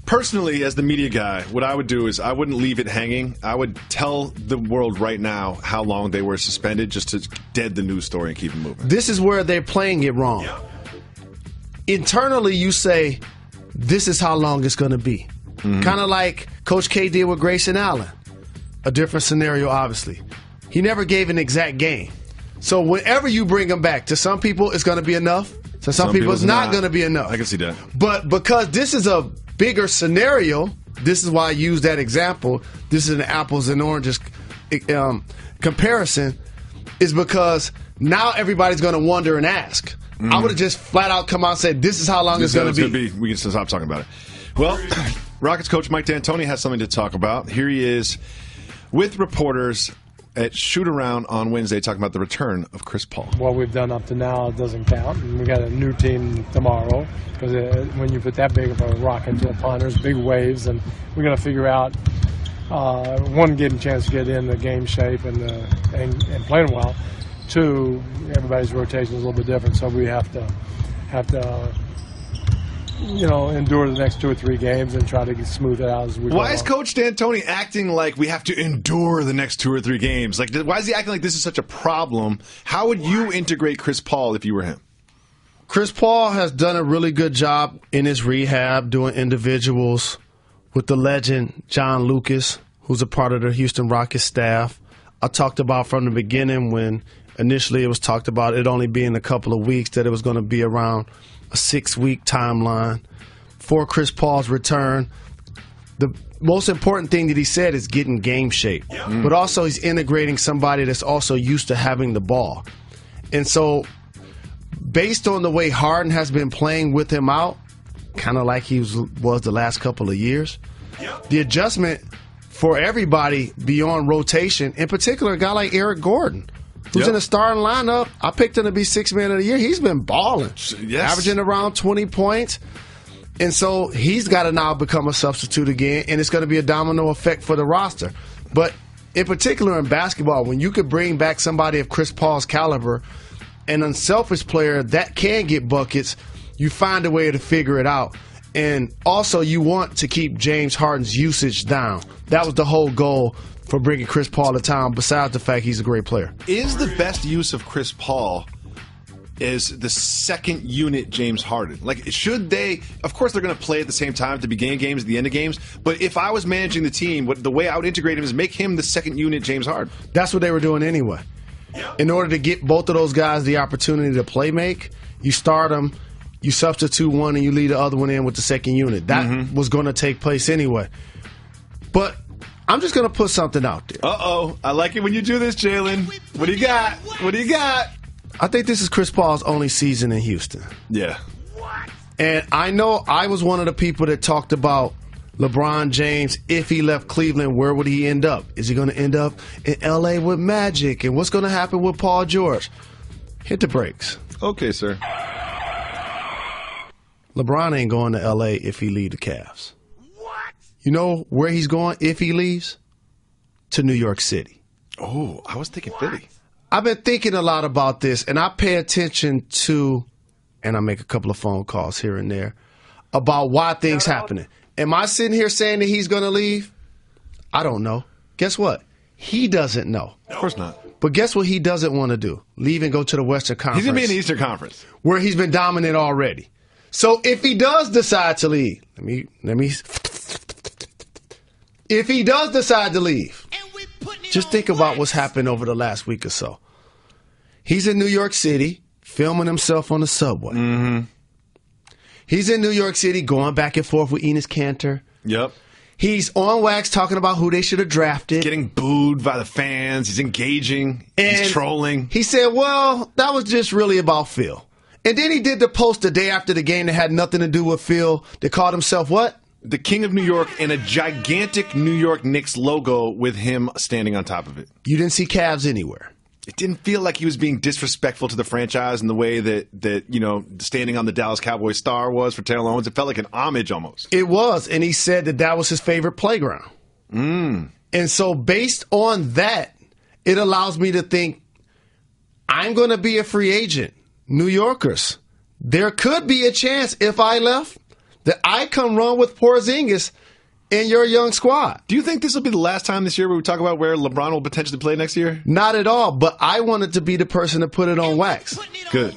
Personally, as the media guy, what I would do is I wouldn't leave it hanging. I would tell the world right now how long they were suspended just to dead the news story and keep it moving. This is where they're playing it wrong. Internally, you say, this is how long it's going to be. Mm-hmm. Kind of like Coach K did with Grayson Allen. A different scenario, obviously. He never gave an exact game. So whenever you bring him back, to some people it's going to be enough. To some people it's not going to be enough. I can see that. But because this is a bigger scenario, this is why I use that example. This is an apples and oranges comparison, is because now everybody's going to wonder and ask. I would have just flat out come out and said, this is how long it's going to be. We can stop talking about it. Well, Rockets coach Mike D'Antoni has something to talk about. Here he is with reporters at shoot-around on Wednesday talking about the return of Chris Paul. What we've done up to now doesn't count. And we got a new team tomorrow because when you put that big of a rock into a pond, there's big waves, and we're going to figure out, one, getting a chance to get in the game shape and playing well. 2, everybody's rotation is a little bit different, so we have to endure the next 2 or 3 games and try to smooth it out as we go. Why is Coach D'Antoni acting like we have to endure the next 2 or 3 games? Like, why is he acting like this is such a problem? How would you integrate Chris Paul if you were him? Chris Paul has done a really good job in his rehab doing individuals with the legend John Lucas, who's a part of the Houston Rockets staff. I talked about from the beginning when initially it was talked about it only being a couple of weeks, that it was going to be around a 6-week timeline for Chris Paul's return. The most important thing that he said is getting game shape, but also he's integrating somebody that's also used to having the ball. And so based on the way Harden has been playing with him out, kind of like he was the last couple of years, the adjustment for everybody beyond rotation, in particular a guy like Eric Gordon, who's in the starting lineup. I picked him to be 6th man of the year. He's been balling, averaging around 20 points. And so he's got to now become a substitute again, and it's going to be a domino effect for the roster. But in particular in basketball, when you could bring back somebody of Chris Paul's caliber, an unselfish player that can get buckets, you find a way to figure it out. And also you want to keep James Harden's usage down. That was the whole goal for bringing Chris Paul to town, besides the fact he's a great player. Is the best use of Chris Paul is the second unit James Harden? Like, should they, of course they're going to play at the same time at the beginning of games, at the end of games, but if I was managing the team, the way I would integrate him is make him the second unit James Harden. That's what they were doing anyway. In order to get both of those guys the opportunity to play make, you start them, you substitute one, and you leave the other one in with the second unit. That was going to take place anyway. But I'm just going to put something out there. Uh-oh. I like it when you do this, Jalen. What do you got? What do you got? I think this is Chris Paul's only season in Houston. Yeah. And I know I was one of the people that talked about LeBron James, if he left Cleveland, where would he end up? Is he going to end up in L.A. with Magic? And what's going to happen with Paul George? Hit the brakes. Okay, sir. LeBron ain't going to L.A. if he leave the Cavs. What? You know where he's going if he leaves? To New York City. Oh, I was thinking Philly. I've been thinking a lot about this, and I pay attention to, and I make a couple of phone calls here and there, about why things happening. am I sitting here saying that he's going to leave? I don't know. Guess what? He doesn't know. Of course not. But guess what he doesn't want to do? Leave and go to the Western Conference. He's going to be in the Eastern Conference. Where he's been dominant already. So if he does decide to leave, if he does decide to leave, just think about what's happened over the last week or so. He's in New York City, filming himself on the subway. Mm-hmm. He's in New York City, going back and forth with Enes Kanter. Yep. He's on wax talking about who they should have drafted. Getting booed by the fans. He's engaging. He's trolling. He said, well, that was just really about Phil. And then he did the post the day after the game that had nothing to do with Phil. They called himself what? The King of New York, and a gigantic New York Knicks logo with him standing on top of it. You didn't see Cavs anywhere. It didn't feel like he was being disrespectful to the franchise in the way that standing on the Dallas Cowboys star was for Taylor Owens. It felt like an homage almost. It was, and he said that was his favorite playground. And so based on that, it allows me to think, I'm going to be a free agent. New Yorkers, there could be a chance if I left that I come run with Porzingis in your young squad. Do you think this will be the last time this year where we talk about where LeBron will potentially play next year? Not at all, but I wanted to be the person to put it on wax. Good.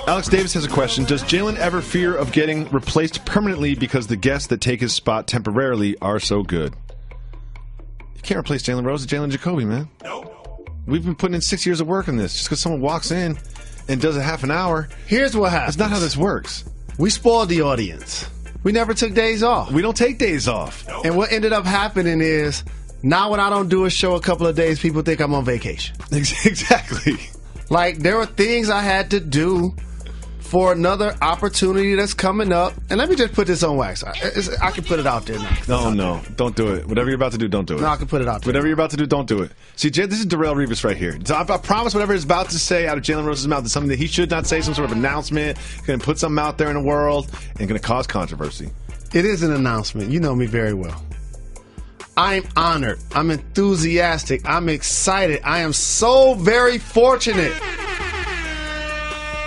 Alex Davis has a question. Does Jalen ever fear of getting replaced permanently because the guests that take his spot temporarily are so good? You can't replace Jalen Rose with Jalen Jacoby, man. No. We've been putting in 6 years of work on this. Just because someone walks in and does a half an hour. Here's what happens. That's not how this works. We spoiled the audience. We never took days off. We don't take days off. No. And what ended up happening is, now when I don't do a show a couple of days, people think I'm on vacation. Exactly. Like, there were things I had to do for another opportunity that's coming up. And let me just put this on wax. I can put it out there now. No. Don't do it. Whatever you're about to do, don't do it. No, I can put it out there. Whatever you're about to do, don't do it. See, this is Darrell Revis right here. So I promise whatever he's about to say out of Jalen Rose's mouth is something that he should not say, some sort of announcement, going to put something out there in the world, and going to cause controversy. It is an announcement. You know me very well. I'm honored. I'm enthusiastic. I'm excited. I am so very fortunate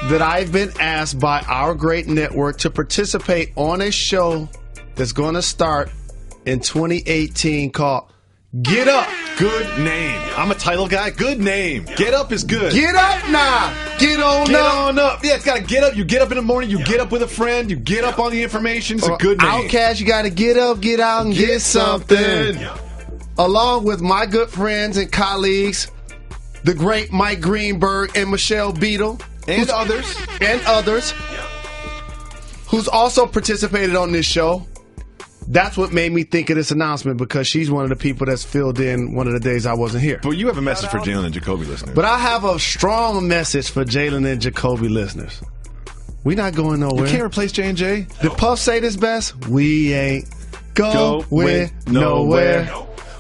that I've been asked by our great network to participate on a show that's going to start in 2018 called Get Up. Good name. I'm a title guy. Good name. Get Up is good. Get up now. Get on up. Yeah, it's got to get up. You get up in the morning. You get up with a friend. You get up on the information. It's a good name. Outcast, you got to get up, get out, and get something. Along with my good friends and colleagues, the great Mike Greenberg and Michelle Beadle. And others. Who's also participated on this show. That's what made me think of this announcement, because she's one of the people that's filled in one of the days I wasn't here. But you have a message for Jalen and Jacoby listeners. But I have a strong message for Jalen and Jacoby listeners. We not going nowhere. You can't replace J&J. Did Puff say this best? We ain't going nowhere.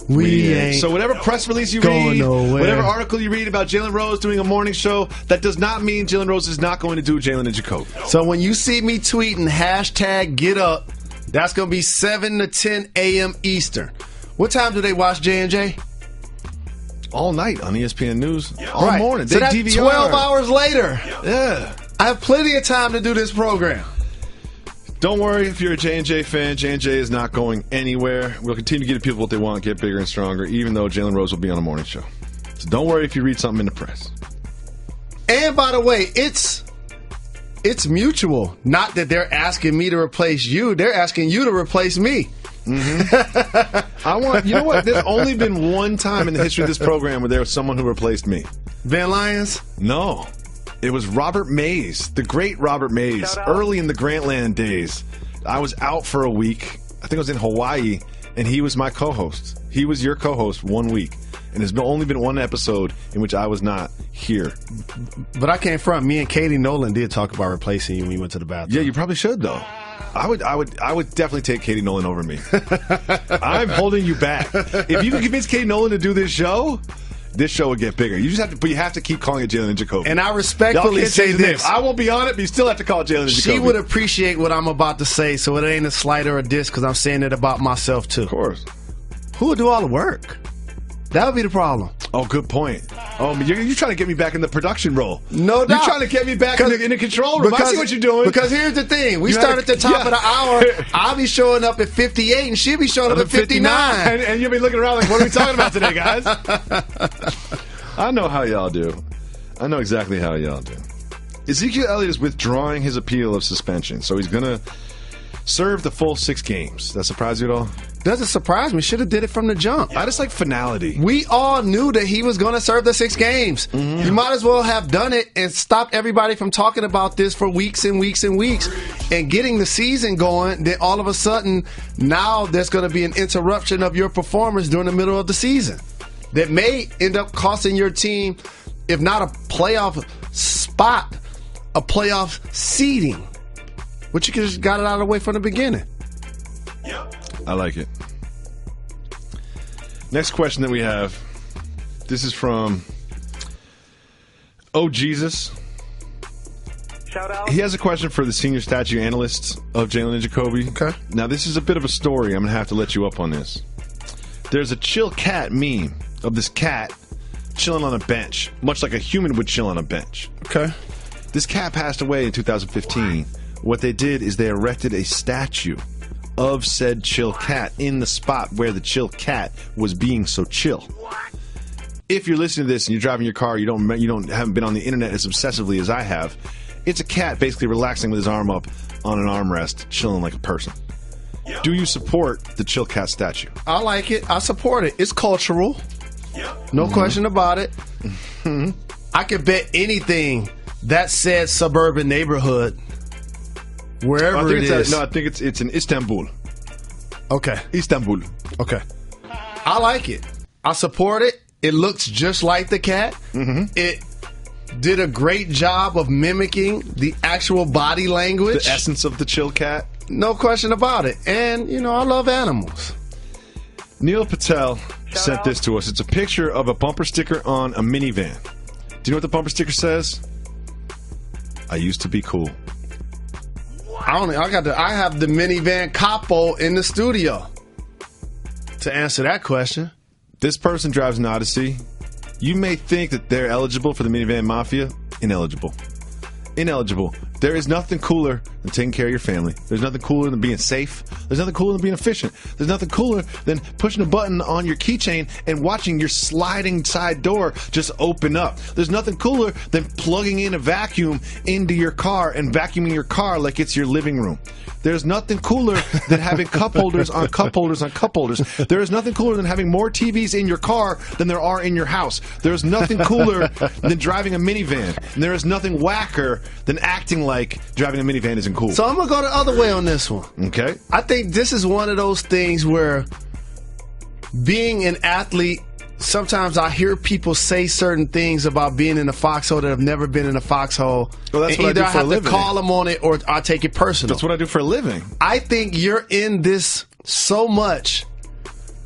We ain't. So whatever press release you read, whatever article you read about Jalen Rose doing a morning show, that does not mean Jalen Rose is not going to do Jalen and Jacoby. So when you see me tweeting #GetUp, that's going to be 7 to 10 a.m. Eastern. What time do they watch J&J? All night on ESPN News. All morning. So that's DVR. 12 hours later. Yeah. I have plenty of time to do this program. Don't worry if you're a J&J fan. J&J is not going anywhere. We'll continue to give people what they want, get bigger and stronger, even though Jalen Rose will be on a morning show. So don't worry if you read something in the press. And by the way, it's mutual. Not that they're asking me to replace you. They're asking you to replace me. Mm-hmm. You know what? There's only been one time in the history of this program where there was someone who replaced me. Van Lyons? No. It was Robert Mays, the great Robert Mays, early in the Grantland days. I was out for a week. I think I was in Hawaii, and he was my co-host. He was your co-host 1 week. And there's only been one episode in which I was not here. But I can't front. Me and Katie Nolan did talk about replacing you when we went to the bathroom. Yeah, you probably should, though. I would definitely take Katie Nolan over me. I'm holding you back. If you can convince Katie Nolan to do this show would get bigger. You have to keep calling it Jalen and Jacoby. And I respectfully say this. I won't be on it, but you still have to call it Jalen and Jacoby. She would appreciate what I'm about to say, so it ain't a slight or a diss, because I'm saying it about myself too. Of course. Who would do all the work? That would be the problem. Oh, good point. Oh, you're trying to get me back in the production role. No doubt. You're trying to get me back in the control room. I see what you're doing. Because here's the thing. We start at the top of the hour. I'll be showing up at 58, and she'll be showing up at 59. And you'll be looking around like, what are we talking about today, guys? I know how y'all do. I know exactly how y'all do. Ezekiel Elliott is withdrawing his appeal of suspension, so he's going to serve the full 6 games. Does that surprise you at all? Doesn't surprise me. Should have did it from the jump. I just like finality. We all knew that he was going to serve the 6 games. Mm-hmm. You might as well have done it and stopped everybody from talking about this for weeks and weeks and weeks and getting the season going. Then all of a sudden, now there's going to be an interruption of your performance during the middle of the season that may end up costing your team, if not a playoff spot, a playoff seeding. But you could just got it out of the way from the beginning. I like it. Next question that we have. This is from Jesus. Shout out. He has a question for the senior statue analyst of Jalen Jacoby. Okay. Now, this is a bit of a story. I'm going to have to let you up on this. There's a chill cat meme of this cat chilling on a bench, much like a human would chill on a bench. Okay. This cat passed away in 2015. What they did is they erected a statue of said chill cat in the spot where the chill cat was being so chill. If you're listening to this and you're driving your car, you haven't been on the internet as obsessively as I have. It's a cat basically relaxing with his arm up on an armrest, chilling like a person. Do you support the chill cat statue? I like it. I support it. It's cultural. No question about it. I could bet anything that said suburban neighborhood, wherever it is. I think it's in Istanbul. Okay. Istanbul. Okay. I like it. I support it. It looks just like the cat. Mm-hmm. It did a great job of mimicking the actual body language. The essence of the chill cat. No question about it. And, I love animals. Neil Patel sent this to us. It's a picture of a bumper sticker on a minivan. Do you know what the bumper sticker says? I used to be cool. I have the minivan capo in the studio to answer that question. This person drives an Odyssey. You may think that they're eligible for the minivan mafia. Ineligible. There is nothing cooler than taking care of your family. There's nothing cooler than being safe. There's nothing cooler than being efficient. There's nothing cooler than pushing a button on your keychain and watching your sliding side door just open up. There's nothing cooler than plugging in a vacuum into your car and vacuuming your car like it's your living room. There's nothing cooler than having cup holders on cup holders on cup holders. There is nothing cooler than having more TVs in your car than there are in your house. There is nothing cooler than driving a minivan. And there is nothing whacker than acting like driving a minivan isn't cool. So I'm going to go the other way on this one. Okay. I think this is one of those things where being an athlete, sometimes I hear people say certain things about being in a foxhole that have never been in a foxhole. Well, that's what I do for a living. Either I have to call them on it or I take it personal. That's what I do for a living. I think you're in this so much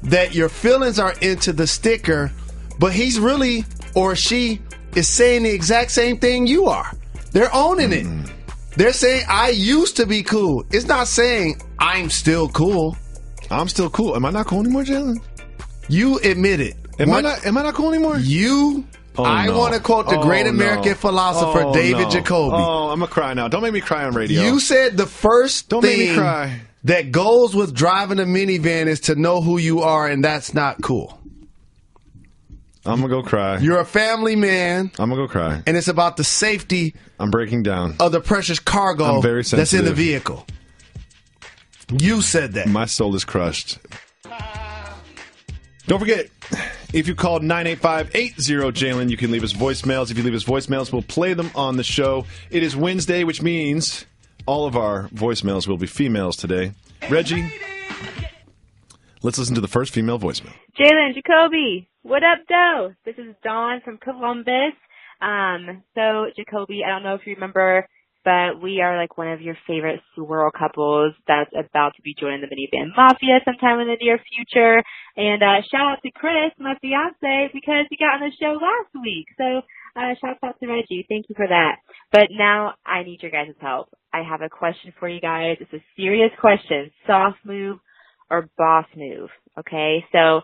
that your feelings are into the sticker, but he's really, or she, is saying the exact same thing you are. They're owning it. They're saying, I used to be cool. It's not saying, I'm still cool. I'm still cool. Am I not cool anymore, Jalen? You admit it. Am I not cool anymore? I want to quote the great American philosopher David Jacoby. Oh, I'm going to cry now. Don't make me cry on radio. You said the first thing make me cry. That goes with driving a minivan is to know who you are, and that's not cool. I'm going to go cry. You're a family man. I'm going to go cry. And it's about the safety I'm breaking down. Of the precious cargo that's in the vehicle. You said that. My soul is crushed. Don't forget, if you call 985-80-JALEN, you can leave us voicemails. If you leave us voicemails, we'll play them on the show. It is Wednesday, which means all of our voicemails will be females today. Reggie, let's listen to the first female voicemail. Jalen Jacoby, what up, Doe? This is Dawn from Columbus. So, Jacoby, I don't know if you remember, but we are like one of your favorite swirl couples that's about to be joining the Minivan Mafia sometime in the near future. And shout out to Chris, my fiance, because he got on the show last week. So shout out to Reggie. Thank you for that. But now I need your guys' help. I have a question for you guys. It's a serious question. Soft move or boss move? Okay, so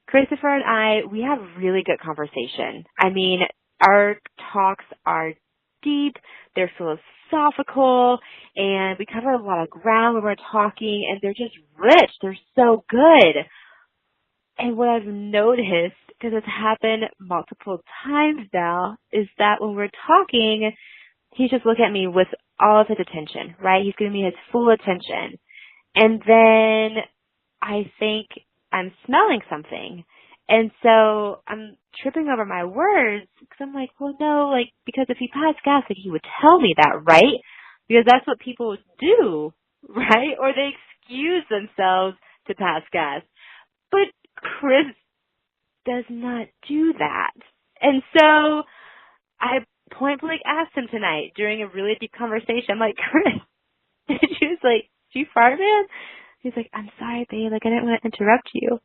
Christopher and I, we have really good conversation. I mean, our talks are deep, they're philosophical, and we cover a lot of ground when we're talking, and they're just rich. They're so good. And what I've noticed, because it's happened multiple times now, is that when we're talking, he's just looking at me with all of his attention, right? He's giving me his full attention. And then I think I'm smelling something. And so I'm tripping over my words because I'm like, well, no, like, because if he passed gas, like, he would tell me that, right? Because that's what people do, right? Or they excuse themselves to pass gas. But Chris does not do that. And so I point blank asked him tonight during a really deep conversation. I'm like, Chris, and she was like, did you fart, man? He's like, I'm sorry, babe. Like, I didn't want to interrupt you.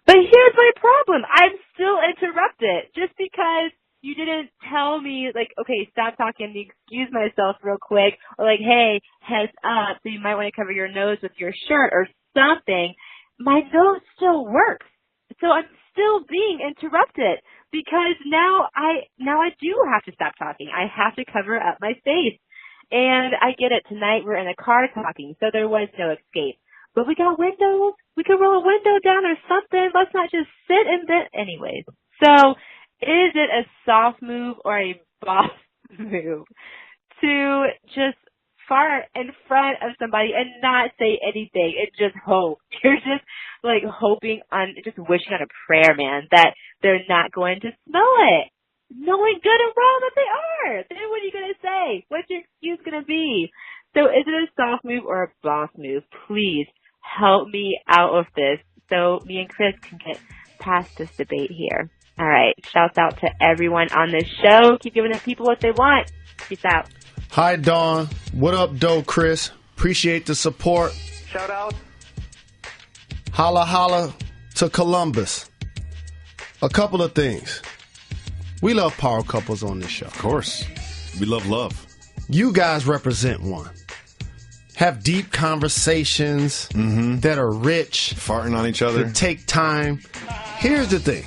But here's my problem. I'm still interrupted just because you didn't tell me, like, okay, stop talking, excuse myself real quick, or like, hey, heads up, so you might want to cover your nose with your shirt or something. My nose still works. So I'm still being interrupted because now I do have to stop talking. I have to cover up my face. And I get it. Tonight we're in a car talking, so there was no escape. But we got windows. We can roll a window down or something. Let's not just sit in bed. Anyways. So is it a soft move or a boss move to just fart in front of somebody and not say anything and just hope? You're just like hoping on, just wishing on a prayer, man, that they're not going to smell it. Knowing good and wrong that they are. Then what are you going to say? What's your excuse going to be? So is it a soft move or a boss move? Please help me out with this so me and Chris can get past this debate here. All right. Shouts out to everyone on this show. Keep giving the people what they want. Peace out. Hi, Dawn. What up, though, Chris? Appreciate the support. Shout out. Holla, holla to Columbus. A couple of things. We love power couples on this show. Of course. We love love. You guys represent one. Have deep conversations that are rich. Farting on each other. That take time. Here's the thing.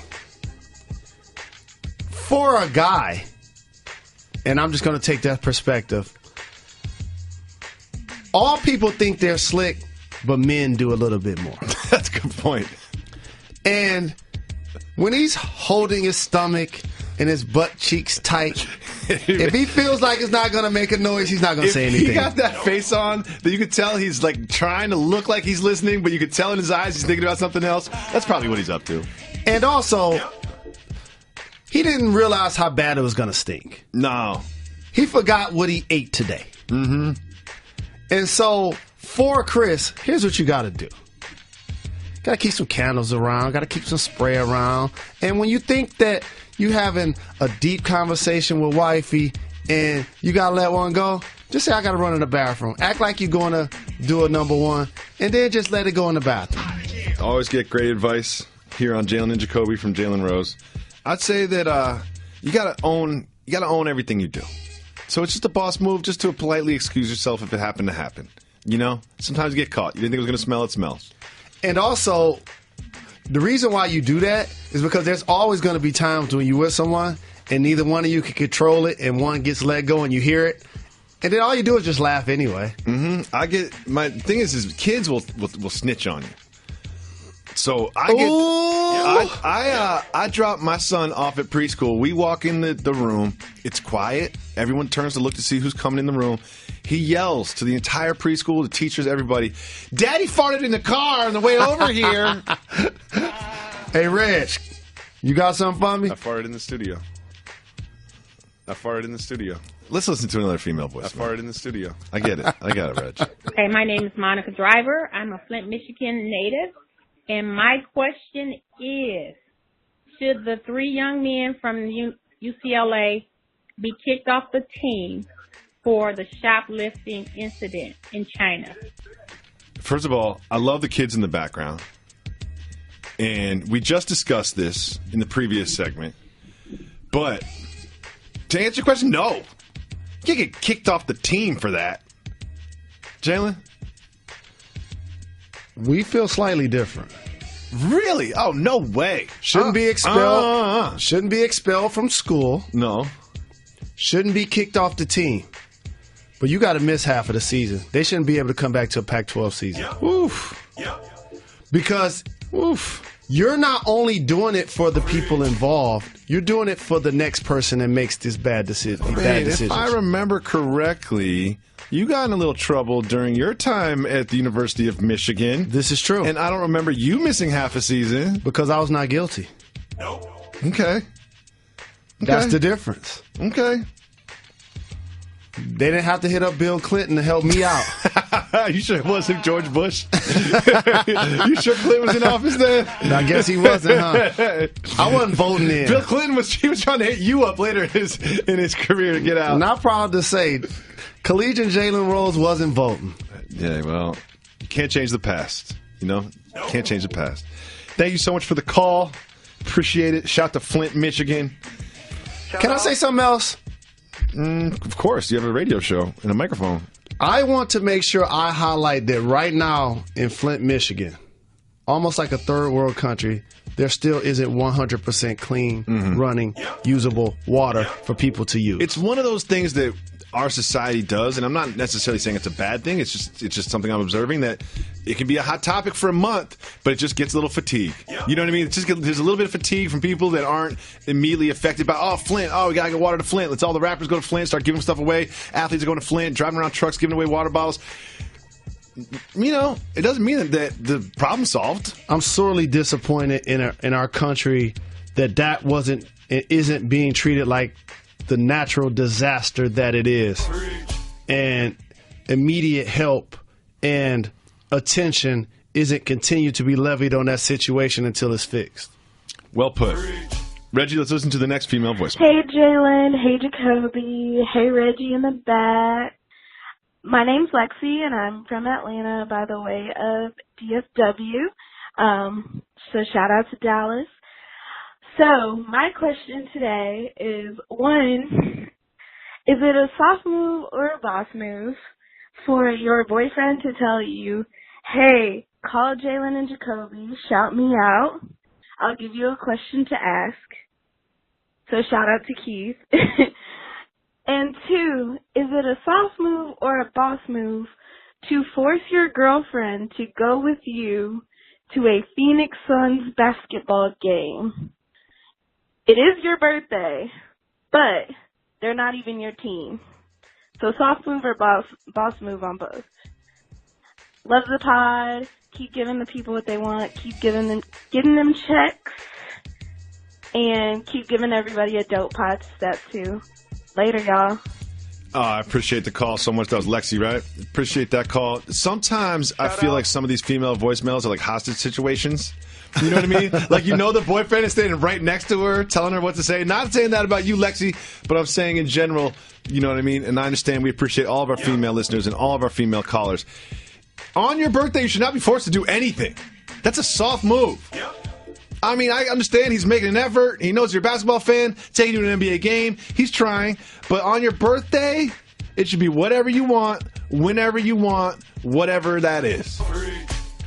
For a guy, and I'm just going to take that perspective, all people think they're slick, but men do a little bit more. That's a good point. And when he's holding his stomach and his butt cheeks tight, if he feels like it's not going to make a noise, he's not going to say anything. He got that face on that you could tell he's like trying to look like he's listening, but you could tell in his eyes he's thinking about something else. That's probably what he's up to. And also, he didn't realize how bad it was going to stink. No. He forgot what he ate today. Mm-hmm. And so, for Chris, here's what you got to do. Got to keep some candles around. Got to keep some spray around. And when you think that you having a deep conversation with wifey and you got to let one go, just say, I got to run in the bathroom. Act like you're going to do a number one, and then just let it go in the bathroom. Always get great advice here on Jalen Jacoby from Jalen Rose. I'd say that you got to own everything you do. So it's just a boss move just to politely excuse yourself if it happened to happen. You know, sometimes you get caught. You didn't think it was going to smell, it smells. And also, the reason why you do that is because there's always going to be times when you're with someone and neither one of you can control it and one gets let go and you hear it. And then all you do is just laugh anyway. Mm-hmm. My thing is kids will snitch on you. So I drop my son off at preschool. We walk in the room. It's quiet. Everyone turns to look to see who's coming in the room. He yells to the entire preschool, the teachers, everybody, "Daddy farted in the car on the way over here." Hey, Reg, you got something for me? I farted in the studio. Let's listen to another female voice. I farted in the studio. I get it. I got it, Reg. Okay, my name is Monica Driver. I'm a Flint, Michigan native. And my question is, should the three young men from UCLA be kicked off the team for the shoplifting incident in China? First of all, I love the kids in the background. And we just discussed this in the previous segment. But to answer your question, no. You can't get kicked off the team for that. Jalen? We feel slightly different. Really? Oh, no way. Shouldn't be expelled. Shouldn't be expelled from school. No. Shouldn't be kicked off the team. But you got to miss half of the season. They shouldn't be able to come back to a Pac-12 season. Oof. Because you're not only doing it for the people involved, you're doing it for the next person that makes this bad decision. If I remember correctly, you got in a little trouble during your time at the University of Michigan. This is true. And I don't remember you missing half a season. Because I was not guilty. Okay. That's the difference. Okay. They didn't have to hit up Bill Clinton to help me out. You sure it wasn't George Bush? You sure Clinton was in office then? No, I guess he wasn't, huh? I wasn't voting in. Bill Clinton was trying to hit you up later in his career to get out. I'm not proud to say, collegiate Jalen Rose wasn't voting. Yeah, well, you can't change the past. You know? Can't change the past. Thank you so much for the call. Appreciate it. Shout to Flint, Michigan. Can I say something else? Of course. You have a radio show and a microphone. I want to make sure I highlight that right now in Flint, Michigan, almost like a third world country, there still isn't 100% clean, running, usable water for people to use. It's one of those things that our society does, and I'm not necessarily saying it's a bad thing. It's just something I'm observing, that it can be a hot topic for a month, but it just gets a little fatigue. You know what I mean? There's a little bit of fatigue from people that aren't immediately affected by, Flint, we gotta get water to Flint. Let's all the rappers go to Flint, start giving stuff away. Athletes are going to Flint, driving around trucks, giving away water bottles. You know, it doesn't mean that the problem's solved. I'm sorely disappointed in our country that isn't being treated like the natural disaster that it is, and immediate help and attention isn't continued to be levied on that situation until it's fixed. Well put. Reggie, let's listen to the next female voice. Hey, Jalen. Hey, Jacoby. Hey, Reggie in the back. My name's Lexi, and I'm from Atlanta by the way of DFW. So shout out to Dallas. So my question today is, one, is it a soft move or a boss move for your boyfriend to tell you, hey, call Jalen and Jacoby, shout me out, I'll give you a question to ask. So shout out to Keith. And two, is it a soft move or a boss move to force your girlfriend to go with you to a Phoenix Suns basketball game? It is your birthday, but they're not even your team. So soft move or boss move on both. Love the pod. Keep giving the people what they want. Keep getting them checks. And keep giving everybody a dope pod to step to. Later, y'all. Oh, I appreciate the call so much. That was Lexi, right? Appreciate that call. Sometimes I feel like some of these female voicemails are like hostage situations. You know what I mean? Like, the boyfriend is standing right next to her, telling her what to say. Not saying that about you, Lexi, but I'm saying in general, you know what I mean? And I understand we appreciate all of our female listeners and all of our female callers. On your birthday, you should not be forced to do anything. That's a soft move. I mean, I understand he's making an effort. He knows you're a basketball fan, taking you to an NBA game. He's trying. But on your birthday, it should be whatever you want, whenever you want, whatever that is.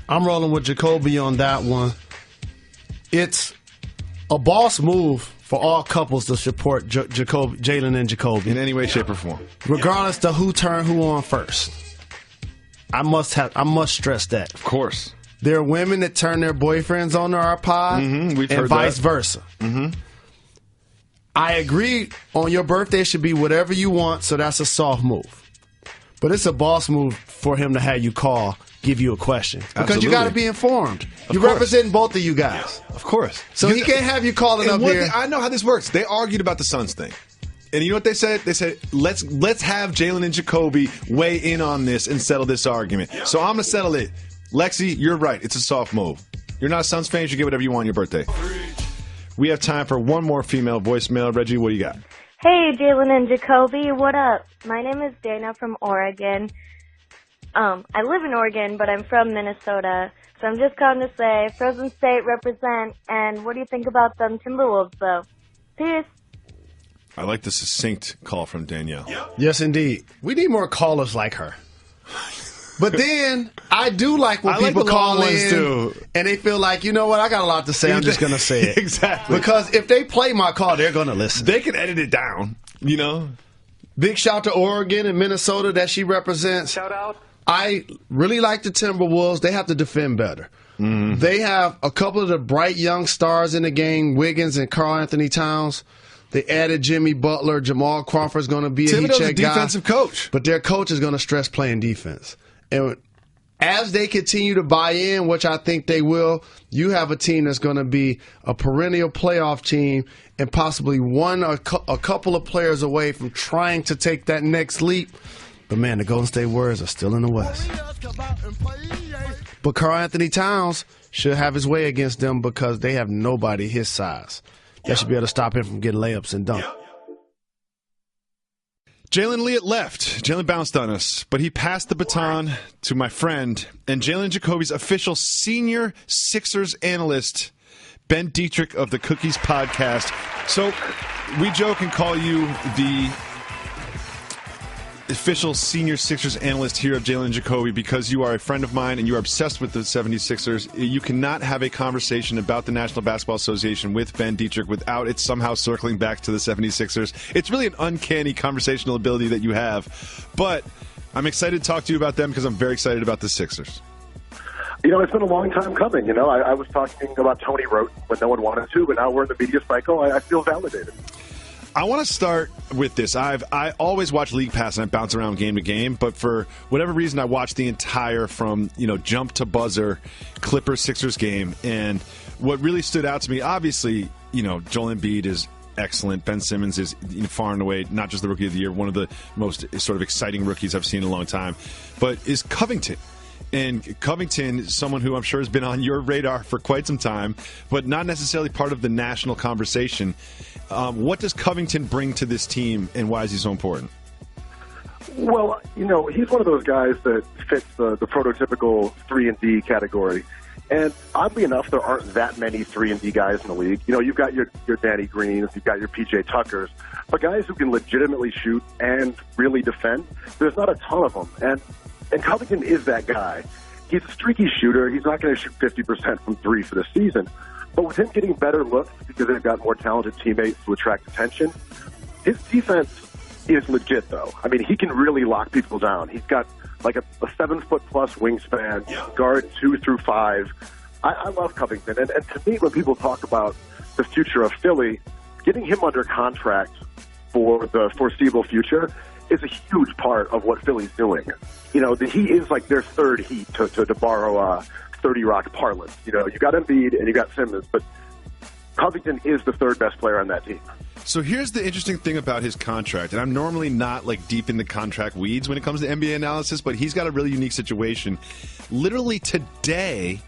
I'm rolling with Jacoby on that one. It's a boss move for all couples to support Jalen and Jacoby in any way, shape, or form, regardless to who turned who on first. I must stress that. Of course, there are women that turn their boyfriends on to our pod, and vice versa. I agree. On your birthday, it should be whatever you want. So that's a soft move, but it's a boss move for him to have you call, give you a question. Because you got to be informed. You're representing both of you guys. Of course. So he can't have you calling up here. I know how this works. They argued about the Suns thing. And you know what they said? They said, let's have Jalen and Jacoby weigh in on this and settle this argument. So I'm going to settle it. Lexi, you're right. It's a soft move. You're not a Suns fan. You should get whatever you want on your birthday. We have time for one more female voicemail. Reggie, what do you got? Hey, Jalen and Jacoby. What up? My name is Dana from Oregon. I live in Oregon, but I'm from Minnesota. So I'm just calling to say, Frozen State represent, and what do you think about them Timberwolves, though? Peace. I like the succinct call from Danielle. Yes, indeed. We need more callers like her. But then I do like when people call in and they feel like, you know what, I got a lot to say. I'm just going to say it. Exactly. Because if they play my call, they're going to listen. They can edit it down, you know. Big shout to Oregon and Minnesota that she represents. Shout out. I really like the Timberwolves. They have to defend better. Mm-hmm. They have a couple of the bright young stars in the game, Wiggins and Karl Anthony Towns. They added Jimmy Butler. Jamal Crawford's going to be a Thibodeau's heat-check a defensive coach. But their coach is going to stress playing defense. And as they continue to buy in, which I think they will, you have a team that's going to be a perennial playoff team and possibly a couple of players away from trying to take that next leap. But, man, the Golden State Warriors are still in the West. But Karl Anthony Towns should have his way against them because they have nobody his size that should be able to stop him from getting layups and dunks. Jalen Leott left. Jalen bounced on us, but he passed the baton to my friend and Jalen Jacoby's official senior Sixers analyst, Ben Detrick of the Cookies podcast. So we joke and call you the official senior Sixers analyst here of Jalen Jacoby because you are a friend of mine and you are obsessed with the 76ers. You cannot have a conversation about the National Basketball Association with Ben Detrick without it somehow circling back to the 76ers. It's really an uncanny conversational ability that you have. But I'm excited to talk to you about them because I'm very excited about the Sixers. You know, it's been a long time coming. You know, I was talking about Tony Rote when no one wanted to, but now we're in the media cycle. I feel validated. I want to start with this. I always watch League Pass and I bounce around game to game, but for whatever reason, I watched the entire from jump to buzzer Clippers Sixers game. And what really stood out to me, obviously, Joel Embiid is excellent. Ben Simmons is far and away not just the Rookie of the Year, one of the most sort of exciting rookies I've seen in a long time, but is Covington. And Covington, someone who I'm sure has been on your radar for quite some time, but not necessarily part of the national conversation. What does Covington bring to this team, and why is he so important? Well, he's one of those guys that fits the prototypical 3-and-D category. And oddly enough, there aren't that many 3-and-D guys in the league. You've got your Danny Greens, you've got your P.J. Tuckers, but guys who can legitimately shoot and really defend, there's not a ton of them. And Covington is that guy. He's a streaky shooter. He's not going to shoot 50% from three for the season. But with him getting better looks because they've got more talented teammates to attract attention, his defense is legit, though. I mean, he can really lock people down. He's got like a 7-foot-plus wingspan, guard 2 through 5. I love Covington. And to me, when people talk about the future of Philly, getting him under contract for the foreseeable future is a huge part of what Philly's doing. He is like their third Heat, to borrow 30 Rock parlance. You got Embiid and you got Simmons, but Covington is the third best player on that team. So here's the interesting thing about his contract, and I'm normally not like deep in the contract weeds when it comes to NBA analysis, but he's got a really unique situation. Literally today,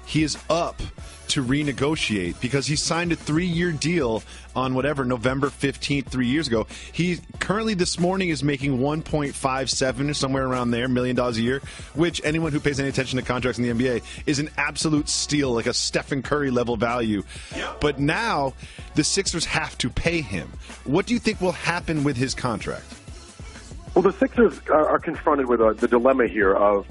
he is up to renegotiate because he signed a 3-year deal on November 15th, 3 years ago. He currently this morning is making $1.57 or somewhere around there, $1 million a year, which anyone who pays any attention to contracts in the NBA is an absolute steal, like a Stephen Curry level value. But now the Sixers have to pay him. What do you think will happen with his contract? Well, the Sixers are confronted with the dilemma here of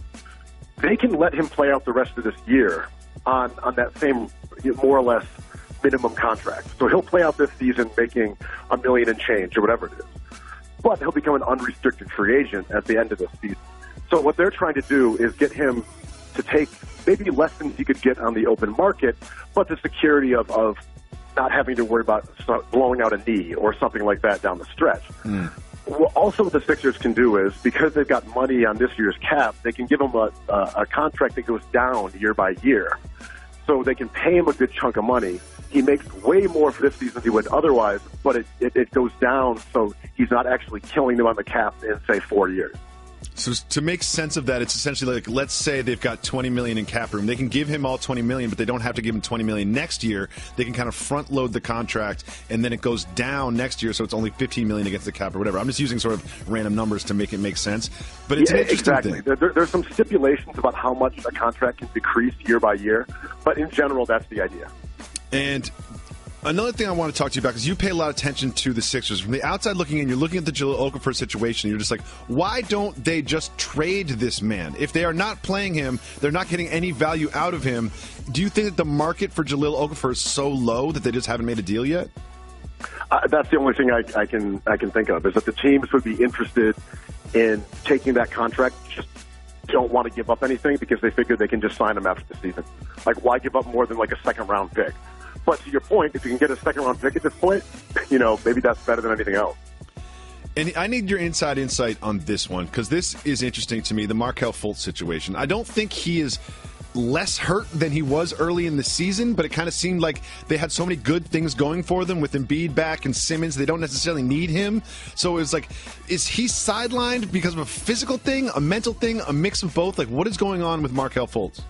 they can let him play out the rest of this year on that same more or less minimum contract. So he'll play out this season making $1 million and change or whatever it is. But he'll become an unrestricted free agent at the end of this season. So what they're trying to do is get him to take maybe less than he could get on the open market, but the security of not having to worry about blowing out a knee or something like that down the stretch. Well, also what the Sixers can do is, because they've got money on this year's cap, they can give him a contract that goes down year by year. So they can pay him a good chunk of money. He makes way more for this season than he would otherwise, but it goes down so he's not actually killing them on the cap in, say, 4 years. So to make sense of that, it's essentially like, let's say they've got $20 million in cap room. They can give him all $20 million, but they don't have to give him $20 million next year. They can kind of front load the contract, and then it goes down next year, so it's only $15 million against the cap or whatever. I'm just using sort of random numbers to make it make sense. But it's an interesting thing. There's some stipulations about how much a contract can decrease year by year, but in general, that's the idea. And Another thing I want to talk to you about, because you pay a lot of attention to the Sixers. From the outside looking in, you're looking at the Jahlil Okafor situation. You're just like, why don't they just trade this man? If they are not playing him, they're not getting any value out of him. Do you think that the market for Jahlil Okafor is so low that they just haven't made a deal yet? That's the only thing I can think of, is that the teams would be interested in taking that contract, just don't want to give up anything because they figure they can just sign him after the season. Like, why give up more than like a second-round pick? But to your point, if you can get a second-round pick at this point, maybe that's better than anything else. And I need your inside insight on this one, because this is interesting to me, the Markelle Fultz situation. I don't think he is less hurt than he was early in the season, but it kind of seemed like they had so many good things going for them with Embiid back and Simmons. They don't necessarily need him. So it was like, is he sidelined because of a physical thing, a mental thing, a mix of both? Like, what is going on with Markelle Fultz?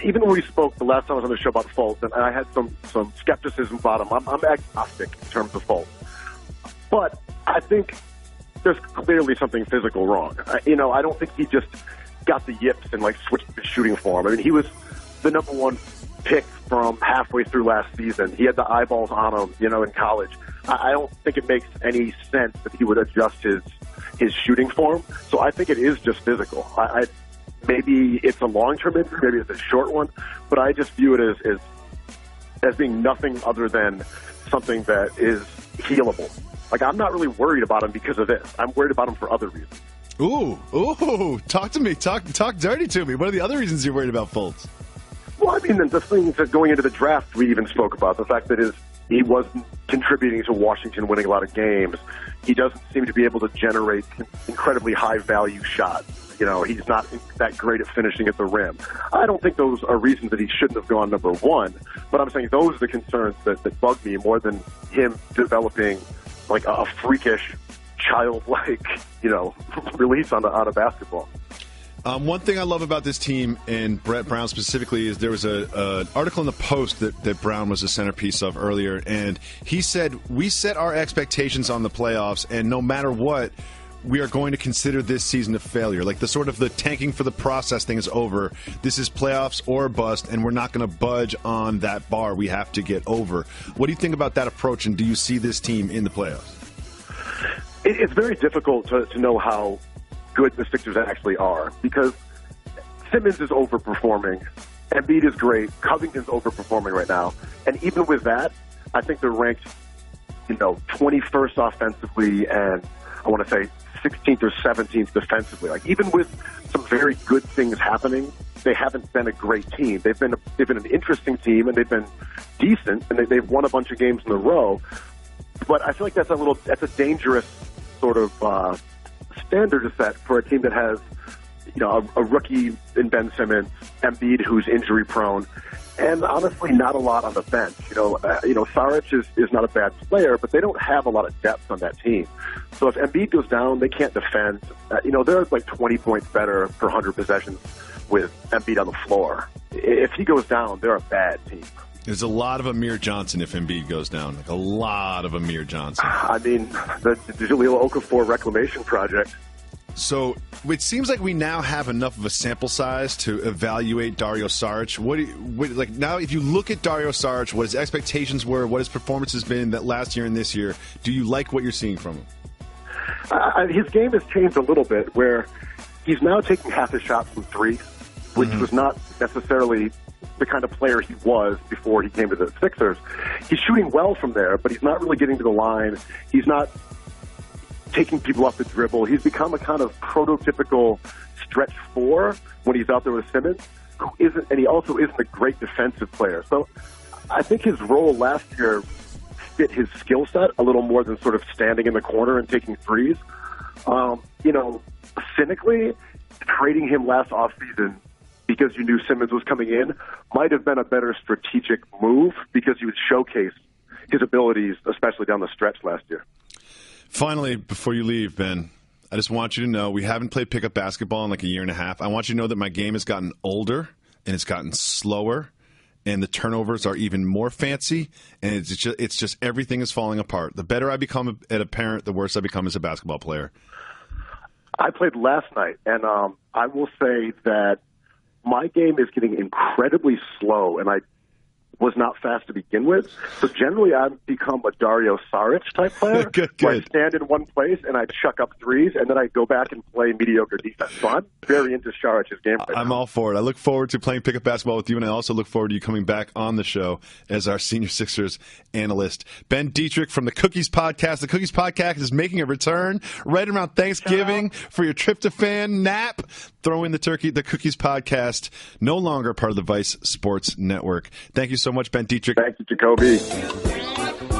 Even when we spoke the last time I was on the show about Fultz, and I had some skepticism about him. I'm agnostic in terms of Fultz. But I think there's clearly something physical wrong. I don't think he just got the yips and switched his shooting form. I mean, he was the number one pick from halfway through last season. He had the eyeballs on him, in college. I don't think it makes any sense that he would adjust his shooting form. So I think it is just physical. Maybe it's a long-term injury, maybe it's a short one, but I just view it as being nothing other than something that is healable. I'm not really worried about him because of this. I'm worried about him for other reasons. Ooh, talk to me. Talk dirty to me. What are the other reasons you're worried about Fultz? Well, I mean, the things that going into the draft we even spoke about, the fact that he wasn't contributing to Washington winning a lot of games. He doesn't seem to be able to generate incredibly high-value shots. He's not that great at finishing at the rim. I don't think those are reasons that he shouldn't have gone number one, but I'm saying those are the concerns that bug me more than him developing a freakish, childlike, release on a basketball. One thing I love about this team, and Brett Brown specifically, is there was an article in the Post that Brown was the centerpiece of earlier, and he said, we set our expectations on the playoffs, and no matter what, we are going to consider this season a failure. Like, the tanking for the process thing is over. This is playoffs or bust, and we're not going to budge on that bar we have to get over. What do you think about that approach, and do you see this team in the playoffs? It's very difficult to know how good the Sixers actually are, because Simmons is overperforming, Embiid is great, Covington's overperforming right now, and even with that, I think they're ranked, 21st offensively, and I want to say 16th or 17th defensively. Even with some very good things happening, they haven't been a great team. They've been an interesting team, and they've been decent, and they've won a bunch of games in a row. But I feel like that's a dangerous sort of standard to set for a team that has, a rookie in Ben Simmons, Embiid, who's injury prone, and honestly, not a lot on the bench. Saric is not a bad player, but they don't have a lot of depth on that team. So if Embiid goes down, they can't defend. They're 20 points better per 100 possessions with Embiid on the floor. If he goes down, they're a bad team. There's a lot of Amir Johnson if Embiid goes down. A lot of Amir Johnson. I mean, the Jahlil Okafor reclamation project. So it seems like we now have enough of a sample size to evaluate Dario Saric. Now, if you look at Dario Saric, what his expectations were, what his performance has been that last year and this year, do you like what you're seeing from him? His game has changed a little bit, where he's now taking half his shot from three, which was not necessarily the kind of player he was before he came to the Sixers. He's shooting well from there, but he's not really getting to the line. He's not taking people off the dribble. He's become a kind of prototypical stretch four when he's out there with Simmons, and he also isn't a great defensive player. So I think his role last year fit his skill set a little more than sort of standing in the corner and taking threes. Cynically, trading him last offseason because you knew Simmons was coming in might have been a better strategic move, because he would showcase his abilities, especially down the stretch last year. Finally, before you leave, Ben, I just want you to know we haven't played pickup basketball in a year and a half. I want you to know that my game has gotten older, and it's gotten slower, and the turnovers are even more fancy, and it's just everything is falling apart. The better I become at a parent, the worse I become as a basketball player. I played last night, and I will say that my game is getting incredibly slow, and I was not fast to begin with. So generally, I've become a Dario Saric type player. Good. Where I stand in one place and I chuck up threes, and then I go back and play mediocre defense. So I'm very into Saric's game right I'm now. all for it. I look forward to playing pickup basketball with you, and I also look forward to you coming back on the show as our Senior Sixers analyst. Ben Detrick from the Cookies Podcast. The Cookies Podcast is making a return right around Thanksgiving for your tryptophan nap. Throw in the turkey. The Cookies Podcast, no longer part of the Vice Sports Network. Thank you so much, Ben Detrick. Thank you, Jacoby.